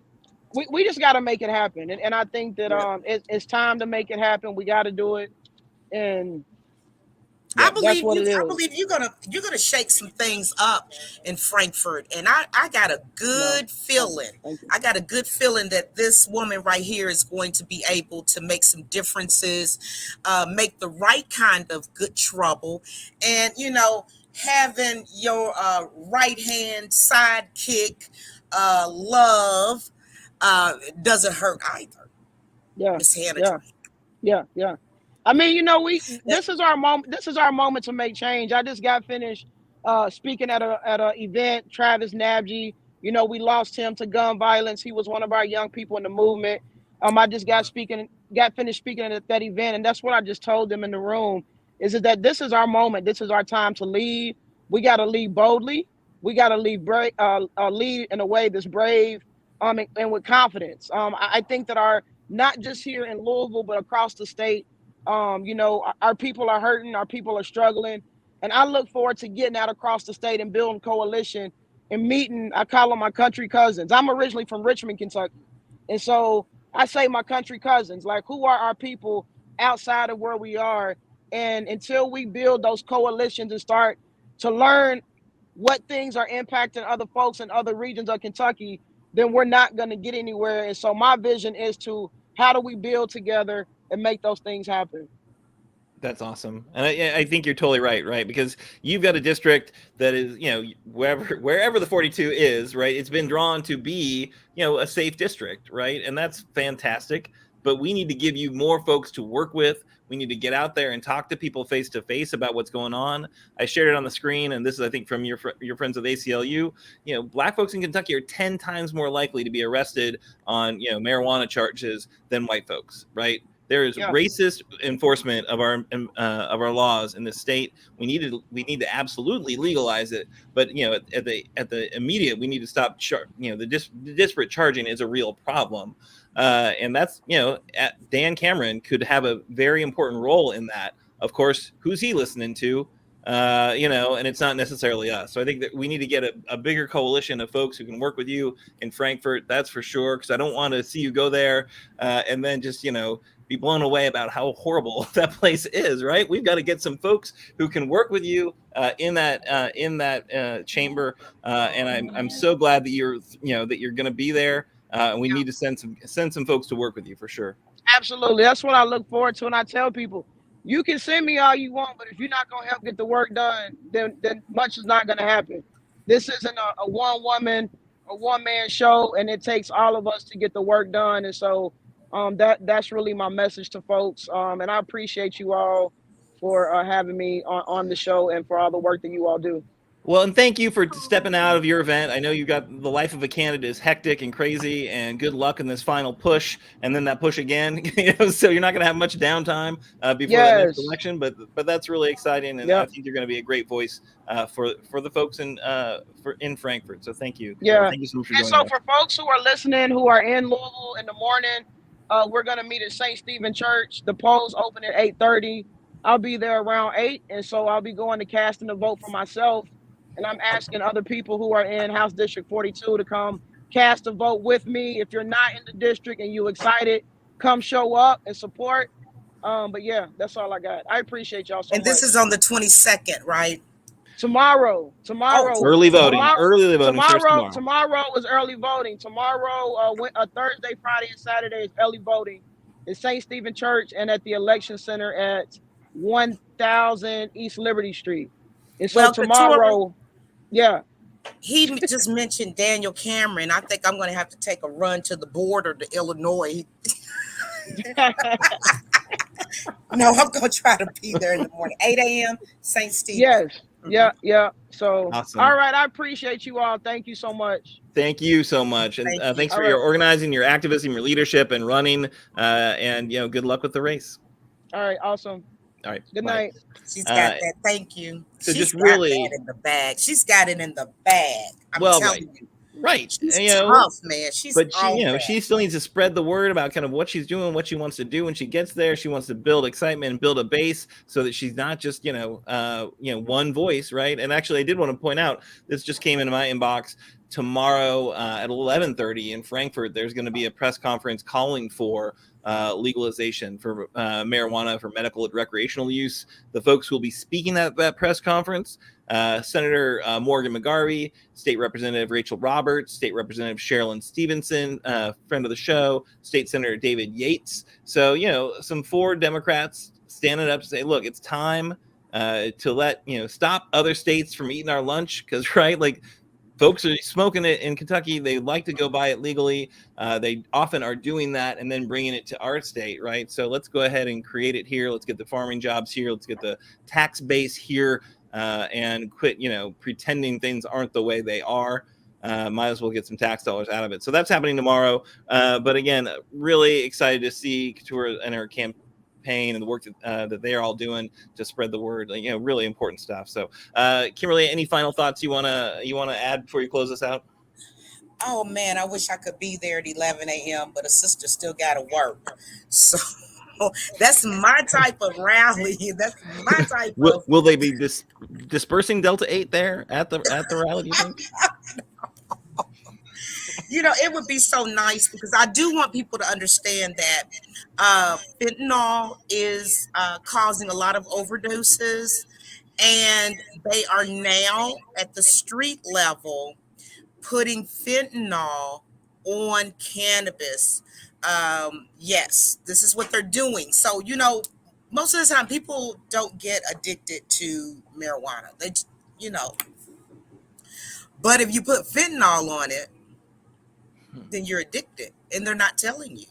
we just got to make it happen, and I think that it's time to make it happen. We got to do it, and I believe you're gonna shake some things up in Frankfurt, and I got a good feeling. I got a good feeling that this woman right here is going to be able to make some differences, make the right kind of good trouble, and having your right hand sidekick, love, doesn't hurt either. Yeah, Miss Hannah. Yeah. I mean, this is our moment. This is our moment to make change. I just got finished speaking at a event. Travis Nabji, we lost him to gun violence. He was one of our young people in the movement. I just got finished speaking at that event, and that's what I just told them in the room. Is that this is our moment. This is our time to lead. We got to lead boldly. We got to lead lead in a way that's brave, and with confidence. I think that not just here in Louisville, but across the state. Our people are hurting, our people are struggling. And I look forward to getting out across the state and building coalition and meeting, I call them my country cousins. I'm originally from Richmond, Kentucky. And so I say my country cousins, like who are our people outside of where we are? And until we build those coalitions and start to learn what things are impacting other folks in other regions of Kentucky, then we're not going to get anywhere. And so my vision is to, how do we build together and make those things happen? That's awesome, and I think you're totally right, because you've got a district that is, wherever the 42 is, right, it's been drawn to be, a safe district, right, and that's fantastic. But we need to give you more folks to work with. We need to get out there and talk to people face to face about what's going on. I shared it on the screen, and this is, I think, from your friends with ACLU. Black folks in Kentucky are 10 times more likely to be arrested on marijuana charges than white folks, right? There is racist enforcement of our laws in this state. We need to absolutely legalize it, but at the immediate, we need to stop. The disparate charging is a real problem, and that's Dan Cameron could have a very important role in that. Of course, who's he listening to? And it's not necessarily us. So I think that we need to get a bigger coalition of folks who can work with you in Frankfort. That's for sure. Because I don't want to see you go there and then just be blown away about how horrible that place is, right? We've got to get some folks who can work with you in that chamber, and I'm so glad that you're going to be there. And we need to send some folks to work with you for sure. Absolutely, that's what I look forward to, and I tell people, you can send me all you want, but if you're not going to help get the work done, then much is not going to happen. This isn't a one-man show, and it takes all of us to get the work done, and so. That's really my message to folks. And I appreciate you all for having me on the show and for all the work that you all do. Well, and thank you for stepping out of your event. I know you got the life of a candidate is hectic and crazy, and good luck in this final push and then that push again. So you're not going to have much downtime before the next election, but that's really exciting, and I think you're going to be a great voice for the folks in Frankfort. So thank you. Yeah. Thank you so much for joining us. us. For folks who are listening who are in Louisville in the morning, we're going to meet at St. Stephen Church. The polls open at 8:30. I'll be there around 8, and so I'll be going to casting a vote for myself. And I'm asking other people who are in House District 42 to come cast a vote with me. If you're not in the district and you're excited, come show up and support. But yeah, that's all I got. I appreciate y'all so much. And this is on the 22nd, right? Tomorrow. Early voting. Tomorrow is early voting. Tomorrow, Thursday, Friday, and Saturday is early voting at St. Stephen Church and at the Election Center at 1000 East Liberty Street. And so tomorrow, he just mentioned Daniel Cameron. I think I'm going to have to take a run to the border to Illinois. No, I'm going to try to be there in the morning. 8 a.m. St. Stephen. Yes. Yeah. So, awesome. All right. I appreciate you all. Thank you so much. Thank you so much. And thanks for your organizing, your activism, your leadership, and running. And, good luck with the race. All right. Awesome. All right. Good night. She's got that. Thank you. So She's just really got that in the bag. She's got it in the bag. I'm telling you. Right. She's tough, man. She still needs to spread the word about kind of what she's doing, what she wants to do when she gets there. She wants to build excitement and build a base so that she's not just, one voice, right? And actually, I did want to point out, this just came into my inbox. Tomorrow at 11:30 in Frankfort, there's going to be a press conference calling for legalization for marijuana for medical and recreational use. The folks who will be speaking at that press conference, Senator Morgan McGarvey, State Representative Rachel Roberts, State Representative Sherilyn Stevenson, friend of the show, State Senator David Yates. So, some 4 Democrats standing up to say, look, it's time to let, stop other states from eating our lunch. Because, right, folks are smoking it in Kentucky. They like to go buy it legally. They often are doing that and then bringing it to our state, right? So let's go ahead and create it here. Let's get the farming jobs here. Let's get the tax base here and quit, pretending things aren't the way they are. Might as well get some tax dollars out of it. So that's happening tomorrow. But again, really excited to see Keturah and her campaign and the work that they're all doing to spread the word. Really important stuff. So, Kimberly, any final thoughts you wanna add before you close us out? Oh man, I wish I could be there at 11 a.m., but a sister still got to work. So that's my type of rally. That's my type of. Will they be dispersing Delta 8 there at the rally? Do you think? It would be so nice because I do want people to understand that fentanyl is causing a lot of overdoses, and they are now at the street level putting fentanyl on cannabis. Yes, this is what they're doing. So, most of the time people don't get addicted to marijuana. You know, but if you put fentanyl on it, then you're addicted and they're not telling you.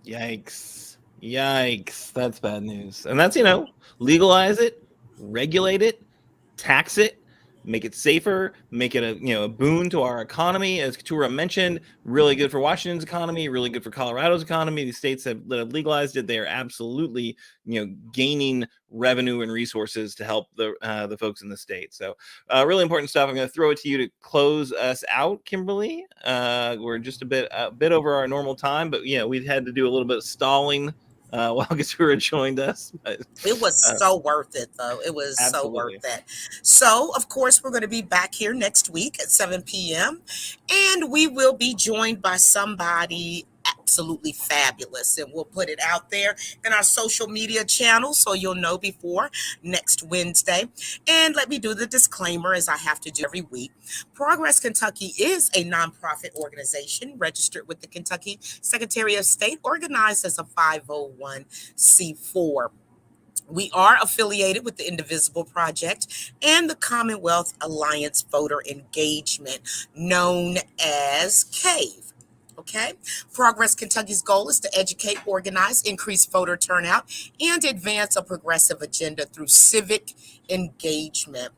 Yikes. That's bad news. And that's, legalize it, regulate it, tax it, make it safer, make it a boon to our economy. As Keturah mentioned, really good for Washington's economy, really good for Colorado's economy. The states that have legalized it, they are absolutely gaining revenue and resources to help the folks in the state. So really important stuff. I'm going to throw it to you to close us out, Kimberly. We're just a bit over our normal time, but we've had to do a little bit of stalling while Keturah joined us. It was so worth it, though. It was Absolutely. so worth it. So, of course, we're going to be back here next week at 7 p.m. And we will be joined by somebody absolutely fabulous. And we'll put it out there in our social media channels so you'll know before next Wednesday. And let me do the disclaimer, as I have to do every week. Progress Kentucky is a nonprofit organization registered with the Kentucky Secretary of State, organized as a 501c4. We are affiliated with the Indivisible Project and the Commonwealth Alliance Voter Engagement, known as CAVE. Okay. Progress Kentucky's goal is to educate, organize, increase voter turnout, and advance a progressive agenda through civic engagement.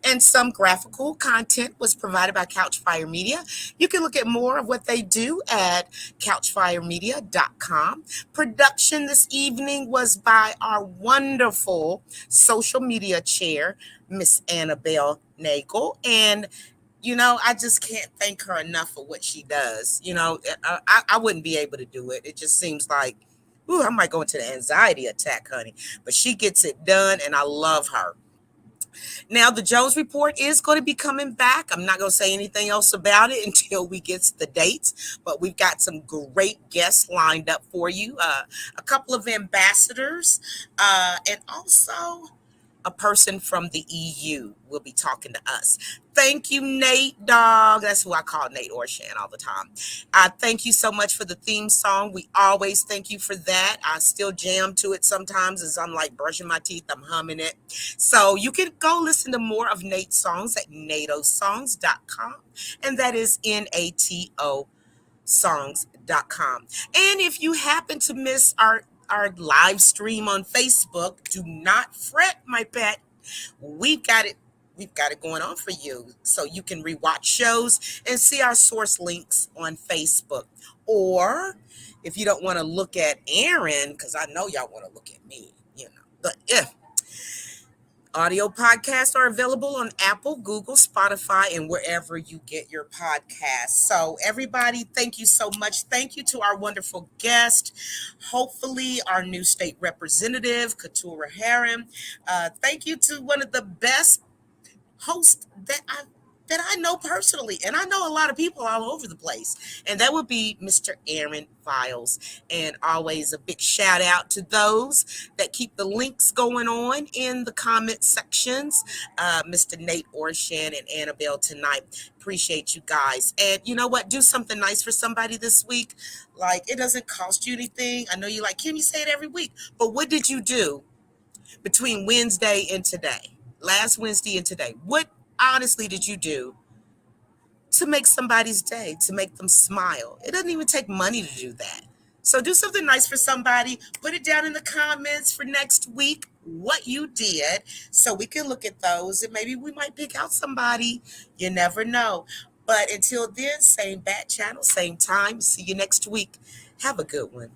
And some graphical content was provided by Couchfire Media. You can look at more of what they do at couchfiremedia.com. Production this evening was by our wonderful social media chair, Miss Annabelle Nagel. And I just can't thank her enough for what she does. I wouldn't be able to do it. It just seems like, I might go into the anxiety attack, honey. But she gets it done, and I love her. Now, the Jones Report is going to be coming back. I'm not going to say anything else about it until we get to the dates, but we've got some great guests lined up for you. A couple of ambassadors, and also a person from the EU will be talking to us. Thank you, Nate Dog. That's who I call Nate Orshan all the time. I thank you so much for the theme song. We always thank you for that. I still jam to it sometimes as I'm like brushing my teeth. I'm humming it. So you can go listen to more of Nate's songs at natosongs.com. And that is NATO songs.com. And if you happen to miss our live stream on Facebook, do not fret, my pet. We've got it going on for you, so you can rewatch shows and see our source links on Facebook. Or if you don't want to look at Aaron, because I know y'all want to look at me, but audio podcasts are available on Apple, Google, Spotify, and wherever you get your podcasts. So everybody, thank you so much. Thank you to our wonderful guest, hopefully our new state representative, Keturah Herron. Thank you to one of the best hosts that I know personally, and I know a lot of people all over the place, and that would be Mr. Aaron Files. And always a big shout out to those that keep the links going on in the comment sections. Mr. Nate Orshan and Annabelle tonight. Appreciate you guys. And you know what? Do something nice for somebody this week. Like, it doesn't cost you anything. I know you like, Kim, you say it every week, but what did you do between Wednesday and today? Last Wednesday and today? What honestly did you do to make somebody's day, to make them smile? It doesn't even take money to do that. So do something nice for somebody. Put it down in the comments for next week, what you did, so we can look at those and maybe we might pick out somebody. You never know. But until then, same bat channel, same time. See you next week. Have a good one.